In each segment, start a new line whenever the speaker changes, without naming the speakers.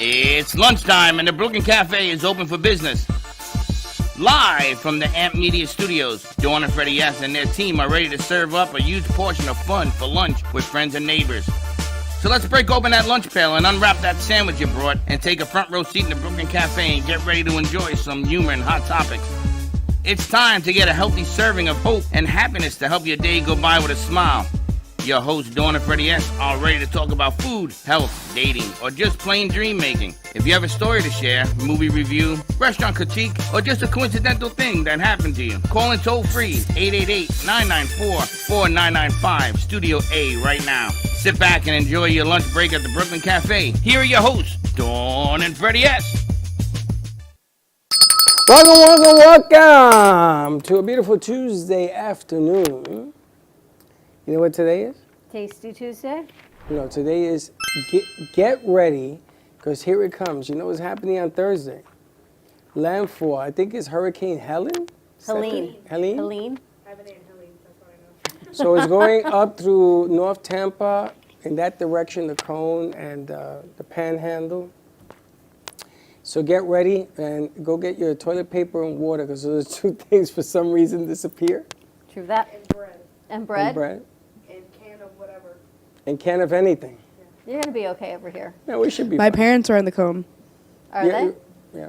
It's lunchtime and the Brooklyn Cafe is open for business. Live from the Amp Media Studios, Dawn and Freddie S. and their team are ready to serve up a huge portion of fun for lunch with friends and neighbors. So let's break open that lunch pail and unwrap that sandwich you brought and take a front row seat in the Brooklyn Cafe and get ready to enjoy some humor and hot topics. It's time to get a healthy serving of hope and happiness to help your day go by with a smile. Your hosts, Dawn and Freddie S., are ready to talk about food, health, dating, or just plain dream making. If you have a story to share, movie review, restaurant critique, or just a coincidental thing that happened to you, call in toll free 888-994-4995, Studio A right now. Sit back and enjoy your lunch break at the Brooklyn Cafe. Here are your hosts, Dawn and Freddie S.
Welcome to a beautiful Tuesday afternoon. You know what today is?
Tasty Tuesday?
No, today is get ready, because here it comes. You know what's happening on Thursday? Landfall. I think it's Hurricane Helen?
Helene.
Helene?
Helene?
I have a name, Helene, that's what I know.
So it's going up through North Tampa, in that direction, the Cone and the Panhandle. So get ready and go get your toilet paper and water, because those two things for some reason disappear.
True that.
And bread.
And bread.
And bread.
And can of whatever.
And can of anything.
You're going to be okay over here.
Yeah, we should be
My
fine.
parents are in the Cone.
Are they?
Yeah.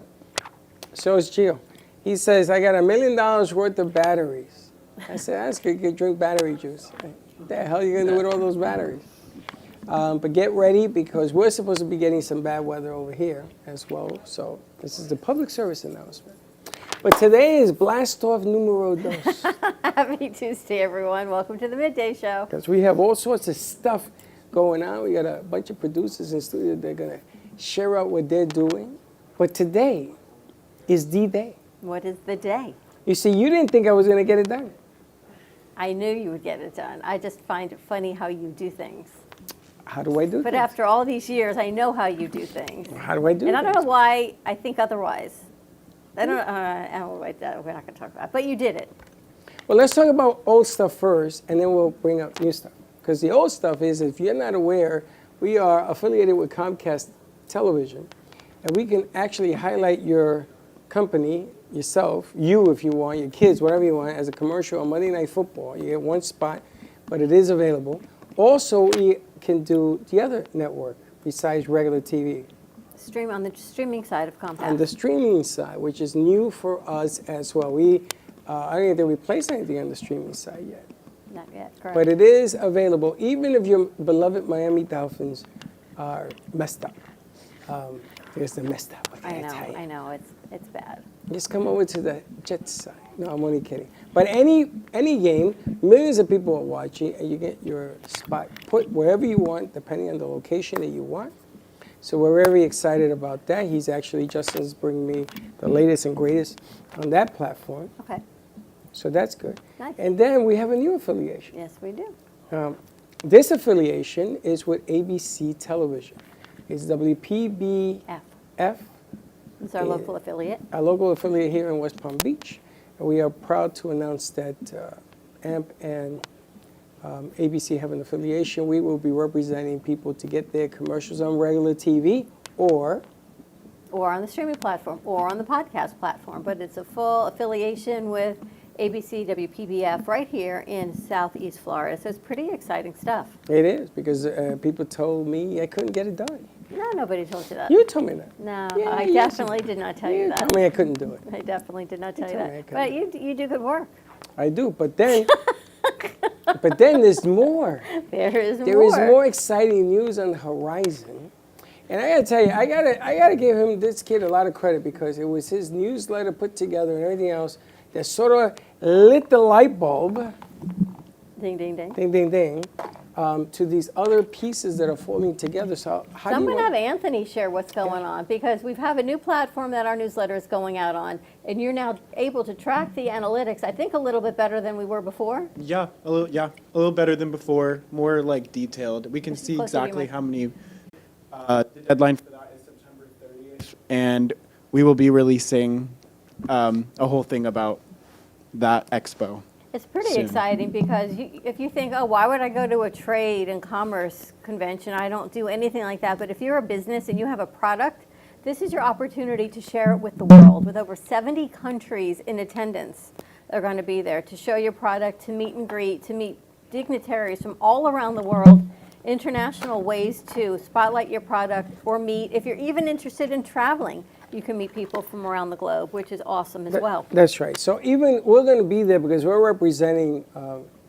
So is Gio. He says, I got $1 million worth of batteries. I said, that's good. You can drink battery juice. What the hell are you going to do with all those batteries? But get ready, because we're supposed to be getting some bad weather over here as well. So this is the public service announcement. But today is Blast Off Numero Dos.
Happy Tuesday, everyone. Welcome to the Midday Show.
Because we have all sorts of stuff going on. We got a bunch of producers in studio. They're going to share out what they're doing. But today is the day.
What is the day?
You see, you didn't think I was going to get it done.
I knew you would get it done. I just find it funny how you do things.
How do I do
But
things?
after all these years, I know how you do things.
How do I do
And I don't know
things?
why I think otherwise. I don't. We're not going to talk about it. But you did it.
Well, let's talk about old stuff first, and then we'll bring up new stuff. Because the old stuff is, if you're not aware, we are affiliated with Comcast Television, and we can actually highlight your company, yourself, you if you want, your kids, whatever you want, as a commercial on Monday Night Football. You get one spot, but it is available. Also, we can do the other network besides regular TV.
Stream on the streaming side of Comcast.
On the streaming side, which is new for us as well. I don't think we placed anything on the streaming side yet.
Not yet, correct.
But it is available, even if your beloved Miami Dolphins are messed up. There's the messed up. What can I tell you?
I know. It's bad.
Just come over to the Jets side. No, I'm only kidding. But any game, millions of people are watching, and you get your spot put wherever you want, depending on the location that you want. So we're very excited about that. Justin's bringing me the latest and greatest on that platform.
Okay.
So that's good.
Nice.
And then we have a new affiliation.
Yes, we do.
This affiliation is with ABC Television. It's WPBF,
It's our local affiliate.
our local affiliate here in West Palm Beach. And we are proud to announce that AMP and ABC have an affiliation. We will be representing people to get their commercials on regular TV or
Or on the streaming platform, or on the podcast platform. But it's a full affiliation with ABC WPBF right here in Southeast Florida. So it's pretty exciting stuff.
it is, because people told me I couldn't get it done.
No, nobody told you that.
You told me that.
No,
Yeah,
I
you
definitely did not tell you
You
that.
told me I couldn't do it.
I definitely did not tell you
told me I
that.
couldn't.
But you do good work.
I do, but then there's more.
There is
There is more exciting news on the horizon. And I gotta tell you, I gotta give this kid a lot of credit, because it was his newsletter put together and everything else that sort of lit the light bulb,
Ding, ding, ding.
ding, ding, ding, to these other pieces that are falling together. So how
So I'm
do you
going to have
want,
Anthony share what's going on, because we have a new platform that our newsletter is going out on, and you're now able to track the analytics, I think, a little bit better than we were before.
Yeah, a little better than before, more like detailed. We can see
Closer to your
exactly
mic.
how many. The deadline for that is September 30th, and we will be releasing a whole thing about that expo.
It's pretty
Soon.
exciting, because if you think, oh, why would I go to a trade and commerce convention? I don't do anything like that. But if you're a business and you have a product, this is your opportunity to share it with the world, with over 70 countries in attendance. They're going to be there to show your product, to meet and greet, to meet dignitaries from all around the world, international ways to spotlight your product or meet. If you're even interested in traveling, you can meet people from around the globe, which is awesome as well.
That's right. So even we're going to be there because we're representing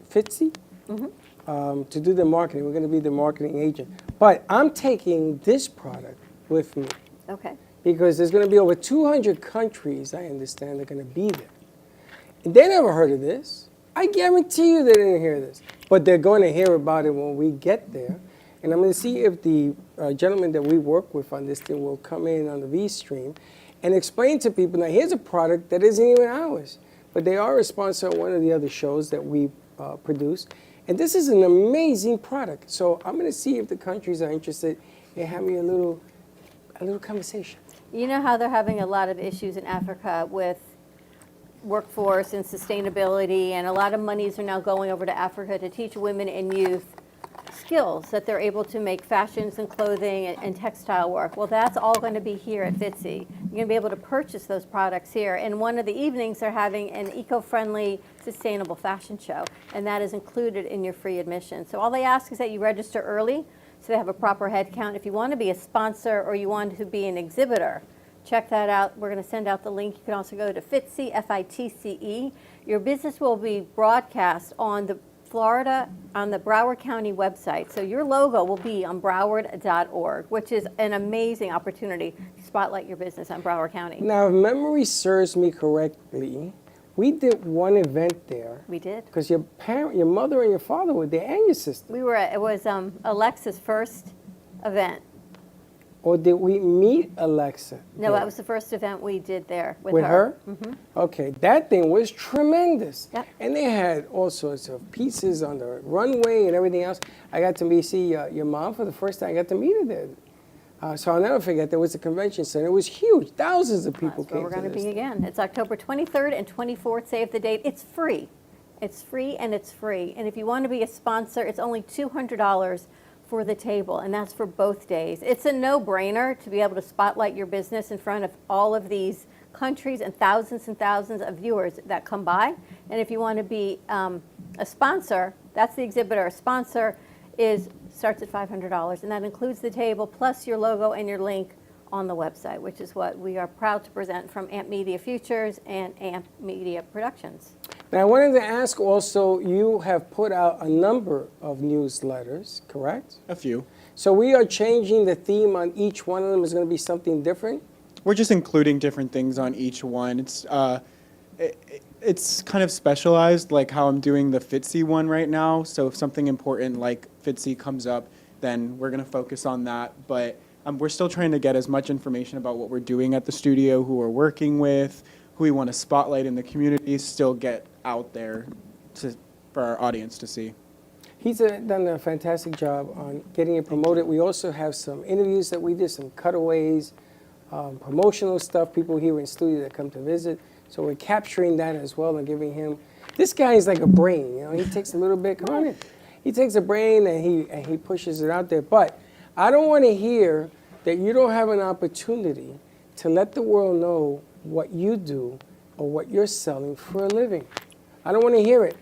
Fitzy to do the marketing. We're going to be the marketing agent. But I'm taking this product with me,
Okay.
because there's going to be over 200 countries, I understand, that are going to be there. And they never heard of this. I guarantee you they didn't hear this. But they're going to hear about it when we get there. And I'm going to see if the gentleman that we work with on this thing will come in on the V-Stream and explain to people, now here's a product that isn't even ours, but they are a sponsor of one of the other shows that we produce. And this is an amazing product. So I'm going to see if the countries are interested in having a little conversation.
You know how they're having a lot of issues in Africa with workforce and sustainability, and a lot of monies are now going over to Africa to teach women and youth skills that they're able to make fashions and clothing and textile work. Well, that's all going to be here at FITSE. You're going to be able to purchase those products here. And one of the evenings, they're having an eco-friendly, sustainable fashion show, and that is included in your free admission. So all they ask is that you register early so they have a proper head count. If you want to be a sponsor or you want to be an exhibitor, check that out. We're going to send out the link. You can also go to FITSE, F-I-T-C-E. Your business will be broadcast on the Broward County website. So your logo will be on broward.org, which is an amazing opportunity to spotlight your business on Broward County.
Now, if memory serves me correctly, we did one event there.
We did.
Because your mother and your father were there, and your sister.
It was Alexa's first event.
Or did we meet Alexa?
No,
there?
that was the first event we did there with
With
her.
her?
Mm-hmm.
Okay, that thing was tremendous.
Yep.
And they had all sorts of pieces on the runway and everything else. I got to see your mom for the first time. I got to meet her there. So I'll never forget, there was a convention center. It was huge. Thousands of people
That's where
came
we're
to
going to
this.
be again. It's October 23rd and 24th. Save the date. It's free. It's free and it's free. And if you want to be a sponsor, it's only $200 for the table, and that's for both days. It's a no-brainer to be able to spotlight your business in front of all of these countries and thousands of viewers that come by. And if you want to be a sponsor, that's the exhibitor. A sponsor starts at $500, and that includes the table plus your logo and your link on the website, which is what we are proud to present from AMP Media Futures and AMP Media Productions.
Now, I wanted to ask also, you have put out a number of newsletters, correct?
A few.
So we are changing the theme on each one of them. Is going to be something different?
We're just including different things on each one. It's kind of specialized, like how I'm doing the FITSE one right now. So if something important like FITSE comes up, then we're going to focus on that. But we're still trying to get as much information about what we're doing at the studio, who we're working with, who we want to spotlight in the community, still get out there for our audience to see.
He's done a fantastic job on getting it promoted. We also have some interviews that we did, some cutaways, promotional stuff, people here in studio that come to visit. So we're capturing that as well and giving him, this guy is like a brain, you know, he takes a little bit, come on in. He takes a brain and he pushes it out there. But I don't want to hear that you don't have an opportunity to let the world know what you do or what you're selling for a living. I don't want to hear it.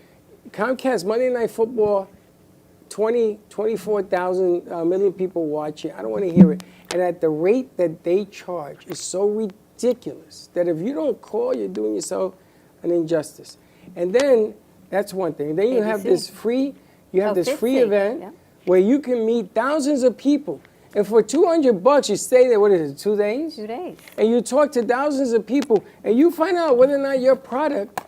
Comcast Monday Night Football, 24,000 million people watching. I don't want to hear it. And at the rate that they charge is so ridiculous that if you don't call, you're doing yourself an injustice. And then that's one thing. Then you have this free, free event where you can meet thousands of people. And for $200, you stay there, what is it, 2 days?
2 days.
And you talk to thousands of people, and you find out whether or not your product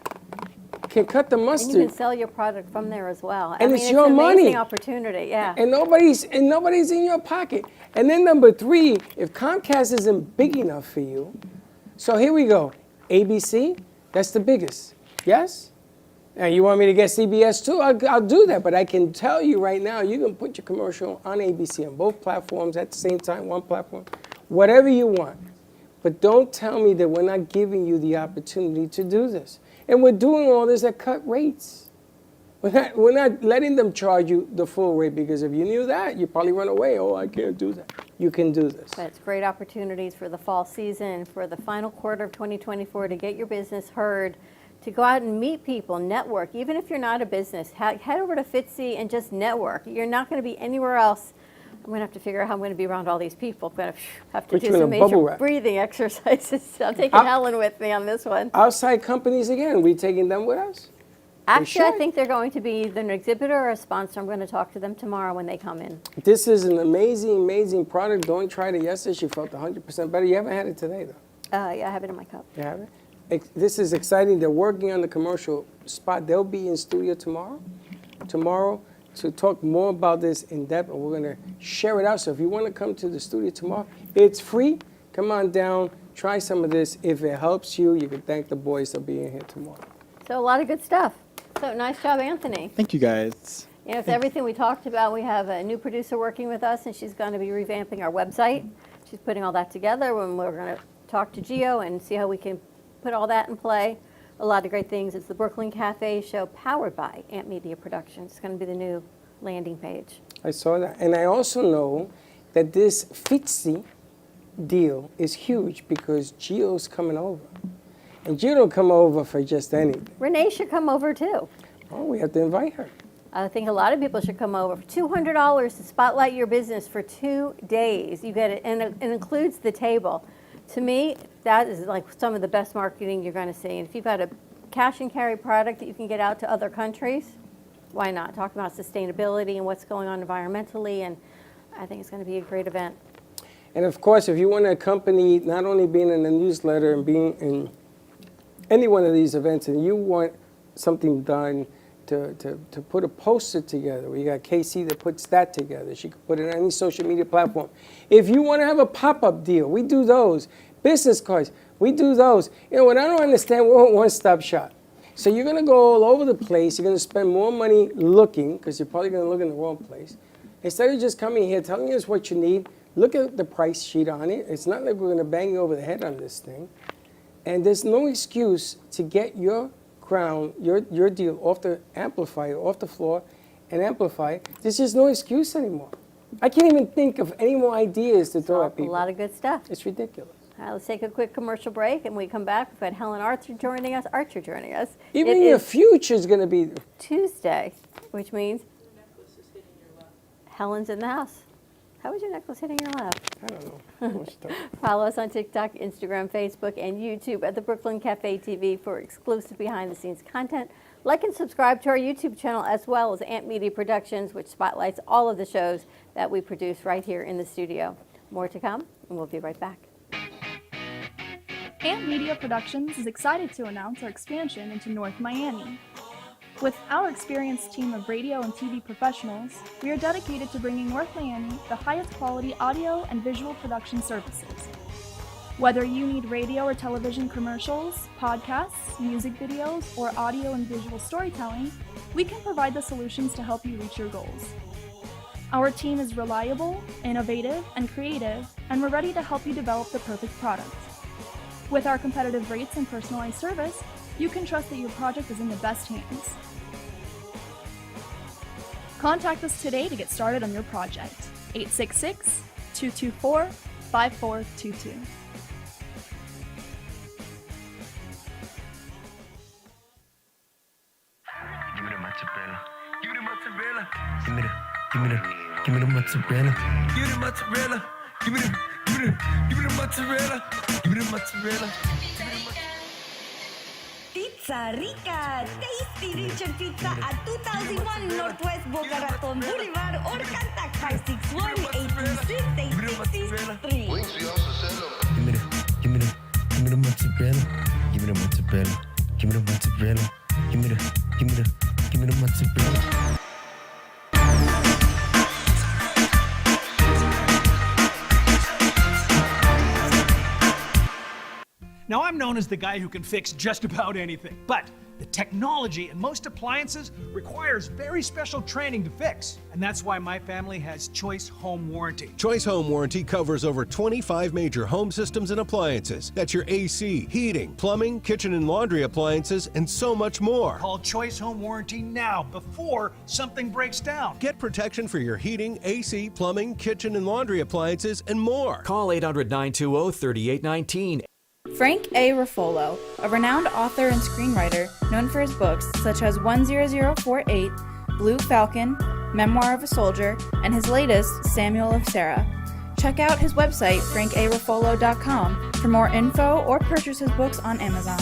can cut the mustard.
And you can sell your product from there as well.
And it's your money.
It's an amazing opportunity, yeah.
And nobody's in your pocket. And then number 3, if Comcast isn't big enough for you, so here we go. ABC, that's the biggest. Yes? Now, you want me to get CBS too? I'll do that, but I can tell you right now, you can put your commercial on ABC on both platforms at the same time, one platform, whatever you want. But don't tell me that we're not giving you the opportunity to do this. And we're doing all this at cut rates. We're not letting them charge you the full rate, because if you knew that, you'd probably run away. Oh, I can't do that. You can do this.
But it's great opportunities for the fall season, for the final quarter of 2024 to get your business heard, to go out and meet people, network. Even if you're not a business, head over to FITSE and just network. You're not going to be anywhere else. I'm going to have to figure out how I'm going to be around all these people. I'm going to have to
Put
do
you in
some
a bubble
major
wrap.
breathing exercises. I'm taking Helen with me on this one.
Outside companies, again, we taking them with us?
Actually, I
should.
think they're going to be either an exhibitor or a sponsor. I'm going to talk to them tomorrow when they come in.
This is an amazing, amazing product. Dawn tried it yesterday. She felt 100% better. You haven't had it today, though.
Yeah, I have it in my cup.
You have it? This is exciting. They're working on the commercial spot. They'll be in studio tomorrow to talk more about this in depth, and we're going to share it out. So if you want to come to the studio tomorrow, it's free. Come on down. Try some of this. If it helps you, you can thank the boys for being here tomorrow.
So a lot of good stuff. So nice job, Anthony.
Thank you, guys.
You know, it's everything we talked about. We have a new producer working with us, and she's going to be revamping our website. She's putting all that together, and we're going to talk to Gio and see how we can put all that in play. a lot of great things. It's the Brooklyn Cafe show powered by Amp Media Productions. It's going to be the new landing page.
I saw that. And I also know that this FITSI deal is huge because Gio's coming over. And Gio don't come over for just anything.
Renee should come over too.
Oh, we have to invite her.
I think a lot of people should come over. For $200 to spotlight your business for 2 days. You get it, and it includes the table. To me, that is like some of the best marketing you're going to see. And if you've got a cash and carry product that you can get out to other countries, why not? Talk about sustainability and what's going on environmentally, and I think it's going to be a great event.
And of course, if you want to accompany not only being in the newsletter and being in any one of these events, and you want something done to put a poster together, we got Casey that puts that together. She could put it on any social media platform. If you want to have a pop-up deal, we do those. Business cards, we do those. You know what I don't understand, we're a one-stop shop. So you're going to go all over the place. You're going to spend more money looking, because you're probably going to look in the wrong place. Instead of just coming here, telling us what you need, look at the price sheet on it. It's not like we're going to bang you over the head on this thing. And there's no excuse to get your crown, your deal off the amplifier, off the floor, and amplify it. There's just no excuse anymore. I can't even think of any more ideas to throw at people.
A lot of good stuff.
It's ridiculous.
All right, let's take a quick commercial break, and when we come back, we've got Helen Archer joining us.
Even your future is going to be
Tuesday, which means Helen's in the house. How was your necklace hitting your lap?
I don't know.
Follow us on TikTok, Instagram, Facebook, and YouTube at the Brooklyn Cafe TV for exclusive behind-the-scenes content. Like and subscribe to our YouTube channel as well as Amp Media Productions, which spotlights all of the shows that we produce right here in the studio. More to come, and we'll be right back.
Amp Media Productions is excited to announce our expansion into North Miami. With our experienced team of radio and TV professionals, we are dedicated to bringing North Miami the highest quality audio and visual production services. Whether you need radio or television commercials, podcasts, music videos, or audio and visual storytelling, we can provide the solutions to help you reach your goals. Our team is reliable, innovative, and creative, and we're ready to help you develop the perfect product. With our competitive rates and personalized service, you can trust that your project is in the best hands. Contact us today to get started on your project. 866-224-5422.
Give me the mozzarella. Give me the mozzarella. Give me the mozzarella. Give me the mozzarella. Give me the mozzarella. Give me the mozzarella.
Pizza Rica, tasty Richard Pizza at 2001 Northwest Boca Raton Boulevard or contact 561-826-8663.
Give me the mozzarella. Give me the mozzarella. Give me the mozzarella. Give me the mozzarella.
Now, I'm known as the guy who can fix just about anything, but the technology in most appliances requires very special training to fix. And that's why my family has Choice Home Warranty.
Choice Home Warranty covers over 25 major home systems and appliances. That's your AC, heating, plumbing, kitchen and laundry appliances, and so much more.
Call Choice Home Warranty now before something breaks down.
Get protection for your heating, AC, plumbing, kitchen and laundry appliances, and more.
Call 800-920-3819.
Frank A. Ruffolo, a renowned author and screenwriter known for his books such as 10048, Blue Falcon, Memoir of a Soldier, and his latest, Samuel of Sarah. Check out his website, frankaruffolo.com, for more info or purchase his books on Amazon.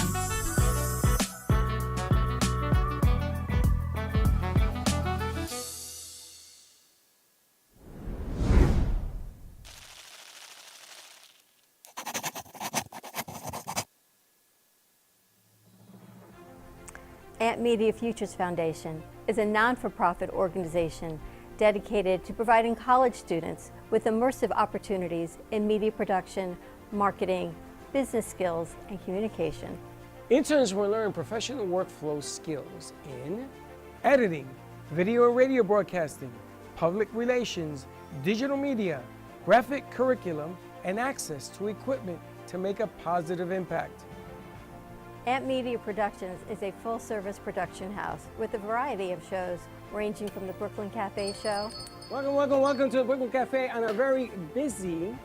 Amp Media Futures Foundation is a non-for-profit organization dedicated to providing college students with immersive opportunities in media production, marketing, business skills, and communication.
Interns will learn professional workflow skills in editing, video and radio broadcasting, public relations, digital media, graphic curriculum, and access to equipment to make a positive impact.
Amp Media Productions is a full-service production house with a variety of shows ranging from the Brooklyn Cafe show.
Welcome to the Brooklyn Cafe on a very busy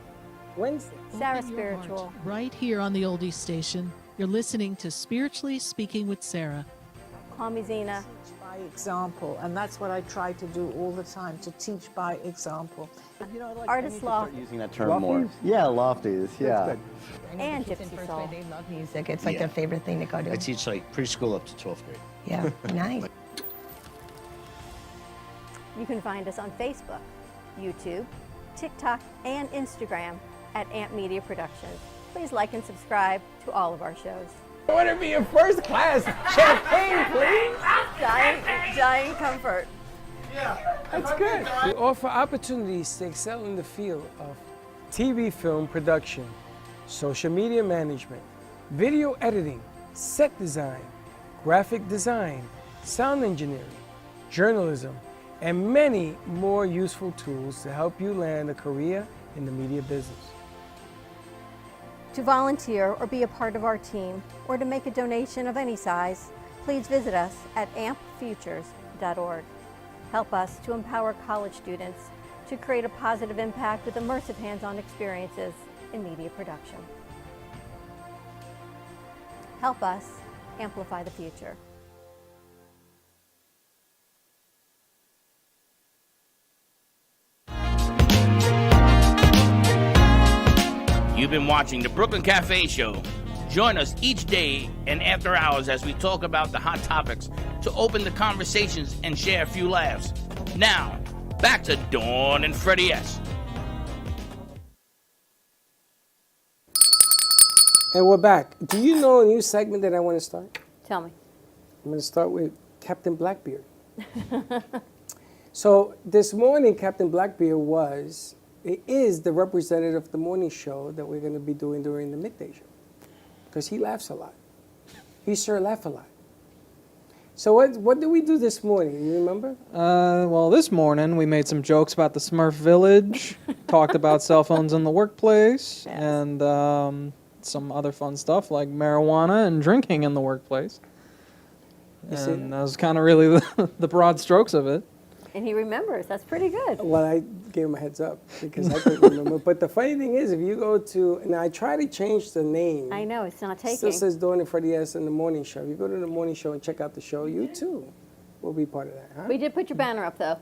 Wednesday.
Sarah Spiritual.
Right here on the Oldies station, you're listening to Spiritually Speaking with Sarah.
Call me Zena.
By example, and that's what I try to do all the time, to teach by example.
You know, like
Artist Law.
Using that term more. Yeah, lofties, yeah.
And Gypsy Soul.
They love music. It's like their favorite thing to go to.
I teach like preschool up to 12th grade.
Yeah, nice.
You can find us on Facebook, YouTube, TikTok, and Instagram at Amp Media Productions. Please like and subscribe to all of our shows.
I want to be in first class. Champagne, please.
Giant comfort.
That's good. We offer opportunities to excel in the field of TV film production, social media management, video editing, set design, graphic design, sound engineering, journalism, and many more useful tools to help you land a career in the media business.
To volunteer or be a part of our team, or to make a donation of any size, please visit us at ampfutures.org. Help us to empower college students to create a positive impact with immersive hands-on experiences in media production. Help us amplify the future.
You've been watching the Brooklyn Cafe Show. Join us each day and after hours as we talk about the hot topics to open the conversations and share a few laughs. Now, back to Dawn and Freddie S.
And we're back. Do you know a new segment that I want to start?
Tell me.
I'm going to start with Captain Blackbeard. So this morning, Captain Blackbeard is the representative of the morning show that we're going to be doing during the midday show. Because he laughs a lot. He sure laughs a lot. So what did we do this morning? You remember?
Well, this morning we made some jokes about the Smurf Village, talked about cell phones in the workplace, and some other fun stuff like marijuana and drinking in the workplace. And that was kind of really the broad strokes of it.
And he remembers. That's pretty good.
Well, I gave him a heads up because I couldn't remember. But the funny thing is, if you go to, and I try to change the name.
I know, it's not taking.
Still says Dawn and Freddie S. in the morning show. You go to the morning show and check out the show, you too will be part of that, huh?
We did put your banner up, though.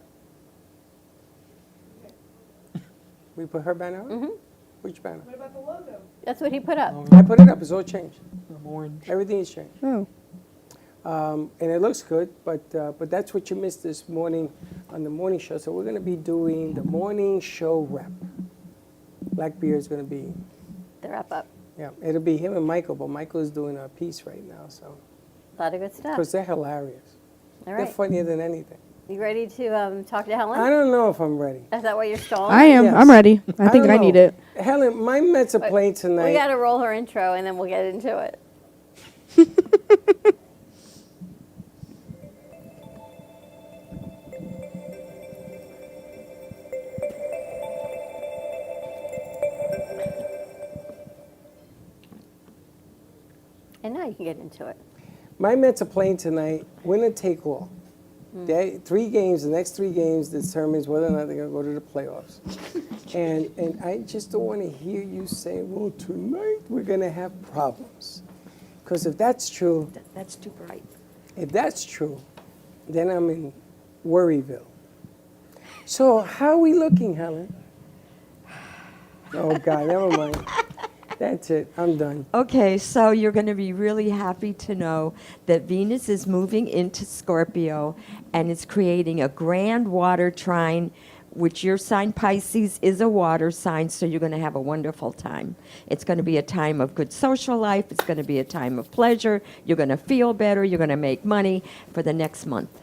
We put her banner up?
Mm-hmm.
Which banner?
What about the logo?
That's what he put up.
I put it up. It's all changed.
Orange.
Everything is changed.
Oh.
And it looks good, but that's what you missed this morning on the morning show. So we're going to be doing the morning show rep. Blackbeard's going to be.
The wrap up.
Yeah, it'll be him and Michael, but Michael's doing a piece right now, so.
A lot of good stuff.
Because they're hilarious.
All right.
They're funnier than anything.
You ready to talk to Helen?
I don't know if I'm ready.
Is that why you're stalling?
I am.
Yes.
I'm ready. I think
don't
I
know.
need it.
Helen, my Mets are playing tonight.
We got to roll her intro, and then we'll get into it. And now you can get into it.
My Mets are playing tonight, winner take all. They, 3 games, the next 3 games determines whether or not they're going to go to the playoffs. and I just don't want to hear you say, well, tonight we're going to have problems. Because if that's true,
That's too bright.
if that's true, then I'm in Worryville. So how are we looking, Helen? Oh, God, never mind. That's it. I'm done.
Okay, so you're going to be really happy to know that Venus is moving into Scorpio and it's creating a grand water trine, which your sign Pisces is a water sign, so you're going to have a wonderful time. It's going to be a time of good social life. It's going to be a time of pleasure. You're going to feel better. You're going to make money for the next month.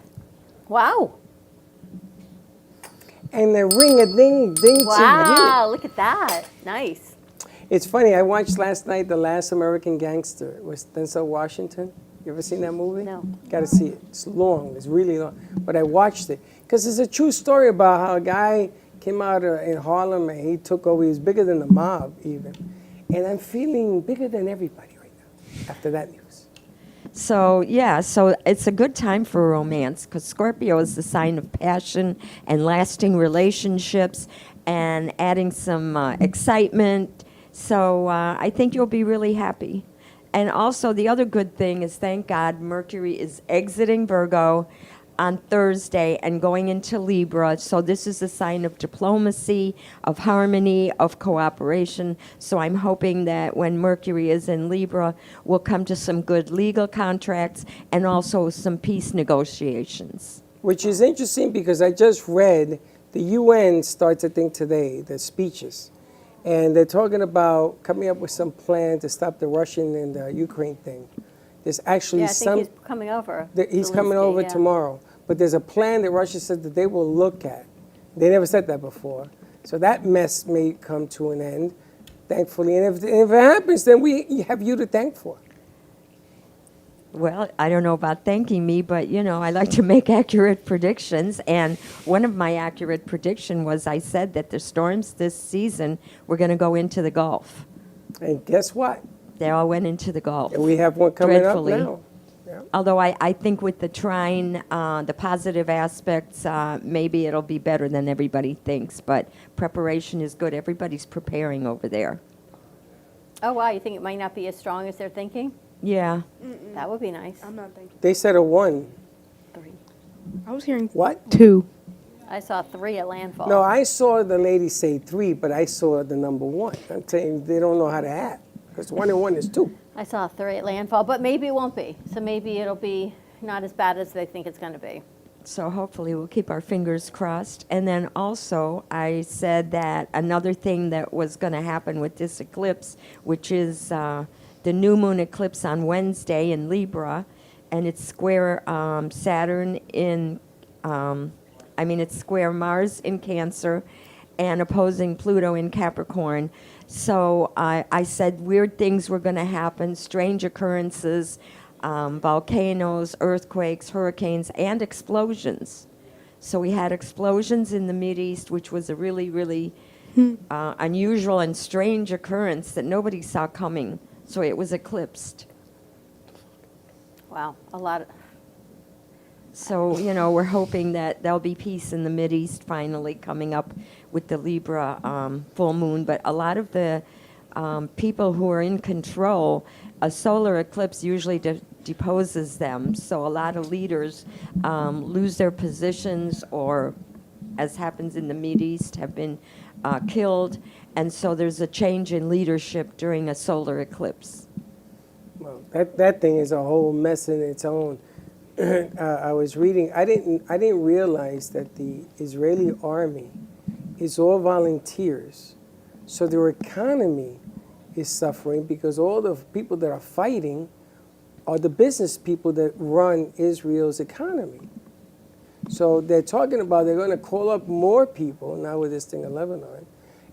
Wow.
And the ring-a-ding-ding.
Wow, look at that. Nice.
It's funny, I watched last night The Last American Gangster with Denzel Washington. You ever seen that movie?
No.
Got to see it. It's long. It's really long. But I watched it because it's a true story about how a guy came out in Harlem and he took over. He was bigger than the mob even. And I'm feeling bigger than everybody right now after that news.
So, yeah, so it's a good time for romance because Scorpio is the sign of passion and lasting relationships and adding some excitement. So I think you'll be really happy. And also the other good thing is, thank God, Mercury is exiting Virgo on Thursday and going into Libra. So this is a sign of diplomacy, of harmony, of cooperation. So I'm hoping that when Mercury is in Libra, we'll come to some good legal contracts and also some peace negotiations.
Which is interesting because I just read the UN starts, I think, today, the speeches. And they're talking about coming up with some plan to stop the Russian and the Ukraine thing. There's actually
I think he's coming over.
He's coming over tomorrow. But there's a plan that Russia said that they will look at. They never said that before. So that mess may come to an end, thankfully. And if it happens, then we have you to thank for.
Well, I don't know about thanking me, but, you know, I like to make accurate predictions. And one of my accurate predictions was I said that the storms this season were going to go into the Gulf.
And guess what?
They all went into the Gulf.
And we have one coming
dreadfully.
up now. Yeah.
Although I think with the trine, the positive aspects, maybe it'll be better than everybody thinks. But preparation is good. Everybody's preparing over there.
Oh, wow. You think it might not be as strong as they're thinking?
Yeah.
That would be nice.
I'm not thinking.
They said a 1.
3.
I was hearing
What?
2.
I saw 3 at landfall.
No, I saw the lady say 3, but I saw the number 1. I'm telling you, they don't know how to add. Because 1 and 1 is 2.
I saw 3 at landfall, but maybe it won't be. So maybe it'll be not as bad as they think it's going to be.
So hopefully we'll keep our fingers crossed. And then also I said that another thing that was going to happen with this eclipse, which is the new moon eclipse on Wednesday in Libra, and it's square Saturn in, it's square Mars in Cancer and opposing Pluto in Capricorn. So I said weird things were going to happen, strange occurrences, volcanoes, earthquakes, hurricanes, and explosions. So we had explosions in the Mideast, which was a really, really unusual and strange occurrence that nobody saw coming. So it was eclipsed.
Wow, a lot of...
So, you know, we're hoping that there'll be peace in the Mideast finally coming up with the Libra full moon. But a lot of the people who are in control, a solar eclipse usually deposes them. So a lot of leaders lose their positions or, as happens in the Mideast, have been killed. And so there's a change in leadership during a solar eclipse.
Well, that thing is a whole mess in its own. I was reading. I didn't realize that the Israeli army is all volunteers, so their economy is suffering because all the people that are fighting are the business people that run Israel's economy. So they're talking about they're going to call up more people now with this thing in Lebanon,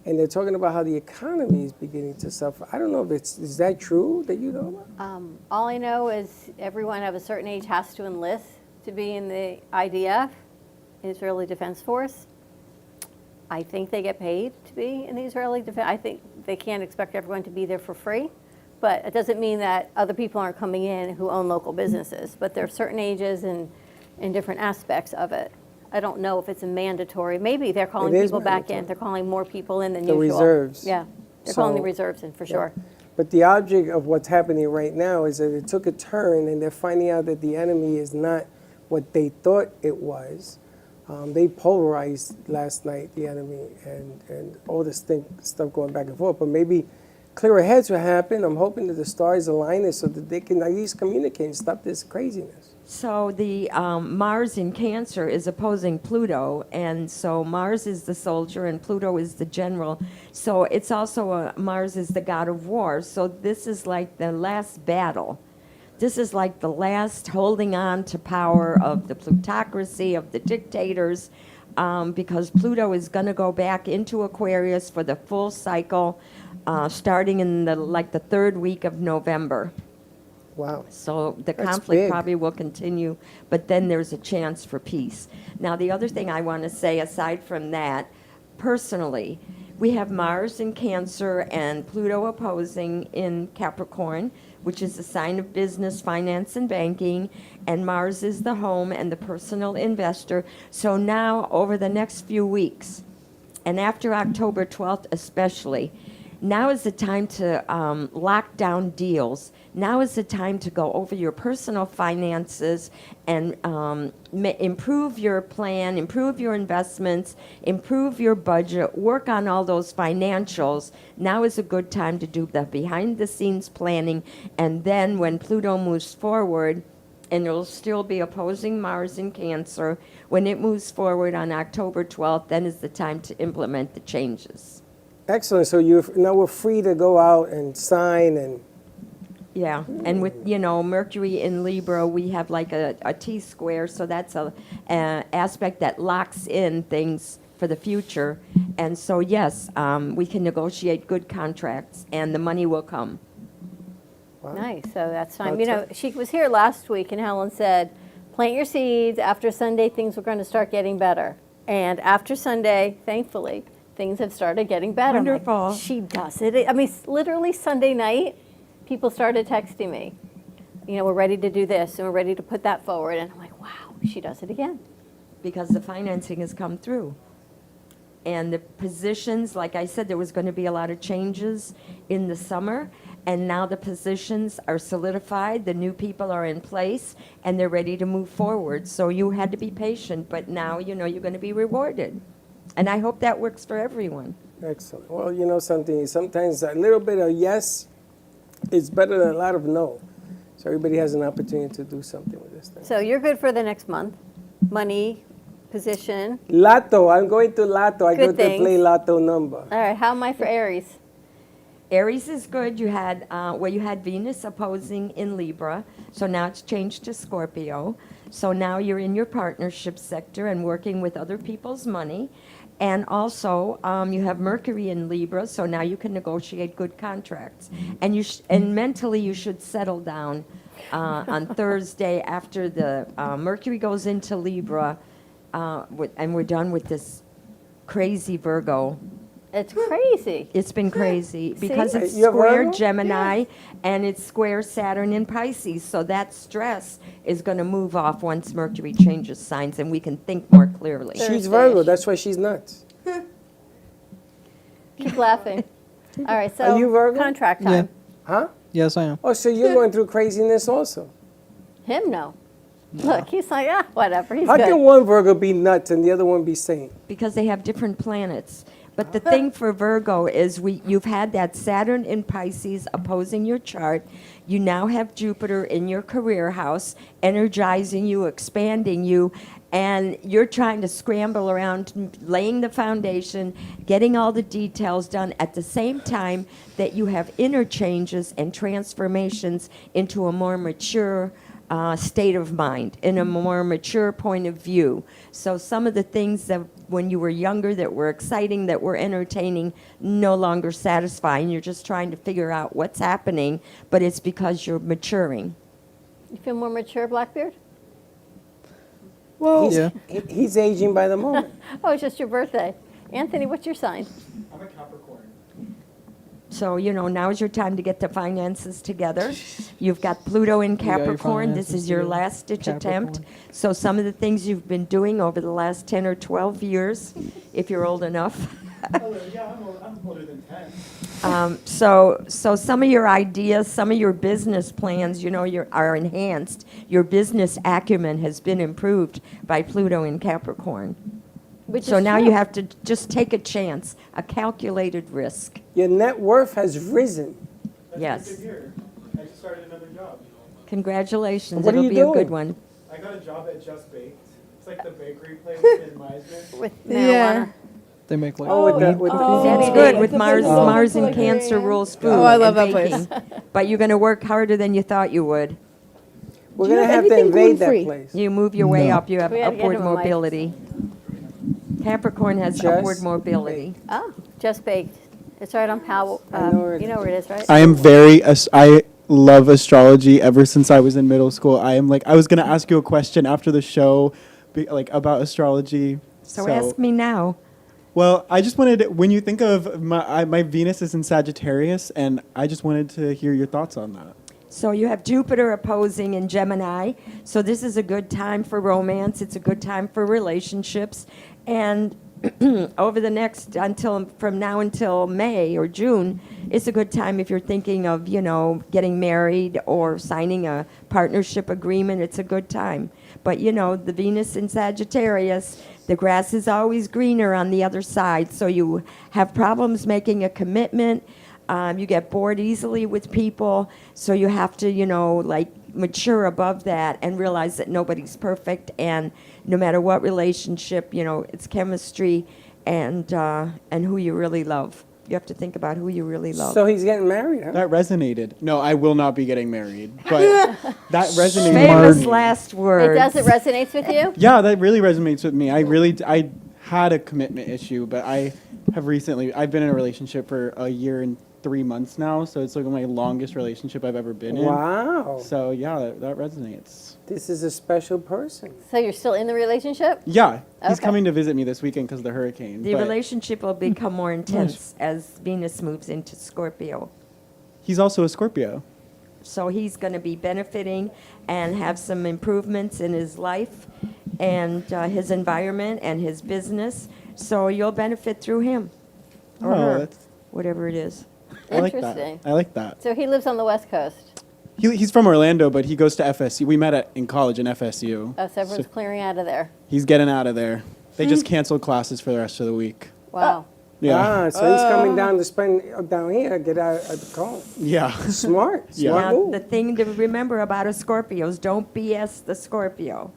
and they're talking about how the economy is beginning to suffer. I don't know if is that true that you know about?
All I know is everyone of a certain age has to enlist to be in the IDF, Israeli Defense Force. I think they get paid to be in the Israeli Defense. I think they can't expect everyone to be there for free, but it doesn't mean that other people aren't coming in who own local businesses. But there are certain ages and different aspects of it. I don't know if it's a mandatory. Maybe they're calling people back in. They're calling more people in than usual.
The reserves.
Yeah, they're calling the reserves in for sure.
But the object of what's happening right now is that it took a turn, and they're finding out that the enemy is not what they thought it was. They polarized last night, the enemy, and all this stuff going back and forth. But maybe clearer heads will happen. I'm hoping that the stars align so that they can at least communicate and stop this craziness.
So the Mars in Cancer is opposing Pluto, and so Mars is the soldier and Pluto is the general. So it's also Mars is the god of war. So this is like the last battle. This is like the last holding on to power of the plutocracy, of the dictators, because Pluto is going to go back into Aquarius for the full cycle, starting in the third week of November.
Wow.
So the
That's
conflict
big.
probably will continue, but then there's a chance for peace. Now, the other thing I want to say, aside from that, personally, we have Mars in Cancer and Pluto opposing in Capricorn, which is a sign of business, finance, and banking, and Mars is the home and the personal investor. So now, over the next few weeks, and after October 12th especially, now is the time to lock down deals. Now is the time to go over your personal finances and improve your plan, improve your investments, improve your budget, work on all those financials. Now is a good time to do the behind-the-scenes planning. And then when Pluto moves forward, and it'll still be opposing Mars in Cancer, when it moves forward on October 12th, then is the time to implement the changes.
Excellent. So now we're free to go out and sign and.
Yeah, and with, Mercury in Libra, we have like a T-square, so that's an aspect that locks in things for the future. And so, yes, we can negotiate good contracts, and the money will come.
Wow.
Nice, so that's fine. She was here last week, and Helen said, plant your seeds. After Sunday, things were going to start getting better. And after Sunday, thankfully, things have started getting better.
Wonderful.
She does it. I mean, literally Sunday night, people started texting me, we're ready to do this and we're ready to put that forward. And I'm like, wow, she does it again.
Because the financing has come through. And the positions, like I said, there was going to be a lot of changes in the summer. And now the positions are solidified, the new people are in place, and they're ready to move forward. So you had to be patient, but now you're going to be rewarded. And I hope that works for everyone.
Excellent. Well, something, sometimes a little bit of yes is better than a lot of no. So everybody has an opportunity to do something with this thing.
So you're good for the next month. Money, position.
Lotto. I'm going to Lotto. I go
Good
to
things.
play Lotto number.
All right, how am I for Aries?
Aries is good. You had you had Venus opposing in Libra, so now it's changed to Scorpio. So now you're in your partnership sector and working with other people's money. And also, you have Mercury in Libra, so now you can negotiate good contracts. And and mentally, you should settle down on Thursday after the Mercury goes into Libra, and we're done with this crazy Virgo.
It's crazy.
It's been crazy because
See?
it's
You have
square
Virgo?
Gemini and it's square Saturn in Pisces. So that stress is going to move off once Mercury changes signs and we can think more clearly.
She's Virgo. That's why she's nuts.
Keep laughing. All right, so
Are you Virgo?
contract
Yeah.
time.
Huh?
Yes, I am.
Oh, so you're going through craziness also.
Him, no. Look, he's like, whatever, he's
How
good.
can one Virgo be nuts and the other one be sane?
Because they have different planets. But the thing for Virgo is you've had that Saturn in Pisces opposing your chart. You now have Jupiter in your career house, energizing you, expanding you, and you're trying to scramble around, laying the foundation, getting all the details done at the same time that you have interchanges and transformations into a more mature state of mind, in a more mature point of view. So some of the things that when you were younger that were exciting, that were entertaining, no longer satisfying. You're just trying to figure out what's happening, but it's because you're maturing.
You feel more mature, Blackbeard?
Well,
Yeah.
he's aging by the moment.
Oh, it's just your birthday. Anthony, what's your sign?
I'm a Capricorn.
So, now is your time to get the finances together. You've got Pluto in
got your
Capricorn. This
finances
is your
together.
last-ditch attempt.
Capricorn.
So some of the things you've been doing over the last 10 or 12 years, if you're old enough.
Yeah, I'm older than 10.
So some of your ideas, some of your business plans, are enhanced. Your business acumen has been improved by Pluto in Capricorn.
Which
So
is
now
true.
you have to just take a chance, a calculated risk.
Your net worth has risen.
Yes.
Good year. I just started another job.
Congratulations.
What are
It'll
you
be a good
doing?
one.
I got a job at Just Baked. It's like the bakery place in Meisner.
With
Yeah.
marijuana.
They make like
Oh, with the
That's
Oh,
good.
yeah.
With Mars and Cancer rules food.
Oh, I love
and
that place.
baking. But you're going to work harder than you thought you would.
We're
Do you
going to
have
have to
anything
invade that
gluten-free?
place.
You move your way
No.
up. You have
We gotta get
upward
him a mic.
mobility. Capricorn has
Just
upward mobility.
Oh, just baked. It's right on Powell.
I know where it
You know where it is, right?
I am I love astrology ever since I was in middle school. I was going to ask you a question after the show, about astrology.
So ask me now.
Well, I just wanted, when you think of my Venus is in Sagittarius, and I just wanted to hear your thoughts on that.
So you have Jupiter opposing in Gemini. So this is a good time for romance. It's a good time for relationships. And over the next, from now until May or June, it's a good time if you're thinking of, getting married or signing a partnership agreement. It's a good time. But, the Venus in Sagittarius, the grass is always greener on the other side. So you have problems making a commitment. You get bored easily with people. So you have to, mature above that and realize that nobody's perfect. And no matter what relationship, it's chemistry and who you really love. You have to think about who you really love.
So he's getting married, huh?
That resonated. No, I will not be getting married. But that resonated.
Famous last words.
It does. It resonates with you?
Yeah, that really resonates with me. I had a commitment issue, but I've been in a relationship for a year and 3 months now, so it's like my longest relationship I've ever been in.
Wow.
So yeah, that resonates.
This is a special person.
So you're still in the relationship?
Yeah, he's
Okay.
coming to visit me this weekend because of the hurricane.
The
but
relationship will become more intense as Venus moves into Scorpio.
he's also a Scorpio.
So he's going to be benefiting and have some improvements in his life and his environment and his business. So you'll benefit through him or her, whatever it is.
I like
Interesting.
that. I like that.
So he lives on the West Coast.
He's from Orlando, but he goes to FSU. We met in college in FSU.
Oh, so everyone's clearing out of there.
He's getting out of there. They just canceled classes for the rest of the week.
Wow.
Yeah.
So he's coming down to spend down here, get out of the call.
Yeah.
Smart.
Yeah.
Smart
Now,
move.
the thing to remember about a Scorpio is don't BS the Scorpio.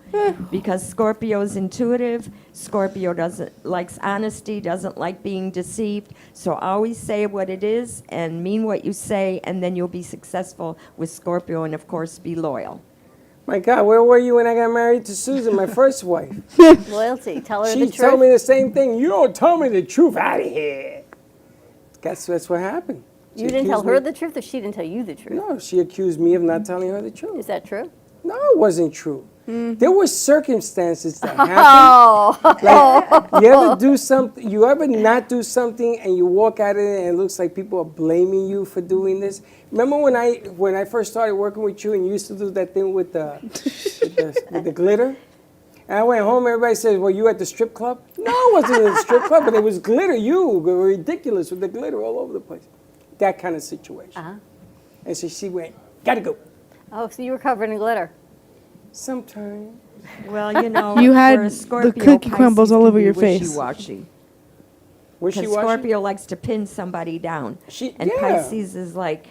Because Scorpio is intuitive. Scorpio likes honesty, doesn't like being deceived. So always say what it is and mean what you say, and then you'll be successful with Scorpio, and of course be loyal.
My God, where were you when I got married to Susan, my first wife?
Loyalty. Tell her
She
the truth.
told me the same thing. You don't tell me the truth. Out of here. That's what happened. She
You didn't tell
accused
her
me-
the truth, or she didn't tell you the truth?
No, she accused me of not telling her the truth.
Is that true?
No, it wasn't true. There were circumstances that happened.
Oh.
Like, you ever do something? You ever not do something and you walk out of it and it looks like people are blaming you for doing this? Remember when I first started working with you and you used to do that thing with the glitter? And I went home. Everybody says, "Well, you at the strip club?" No, it wasn't at the strip club, but it was glitter. You were ridiculous with the glitter all over the place. That kind of situation.
Uh-huh.
And so she went, "Gotta go."
Oh, so you were covered in glitter.
Sometimes.
Well,
You had
for a Scorpio,
the cookie crumbles
Pisces
all
can
over
be
your face.
Wishy-washy. Because
Wishy-washy?
Scorpio likes to pin somebody down. And
yeah.
Pisces is like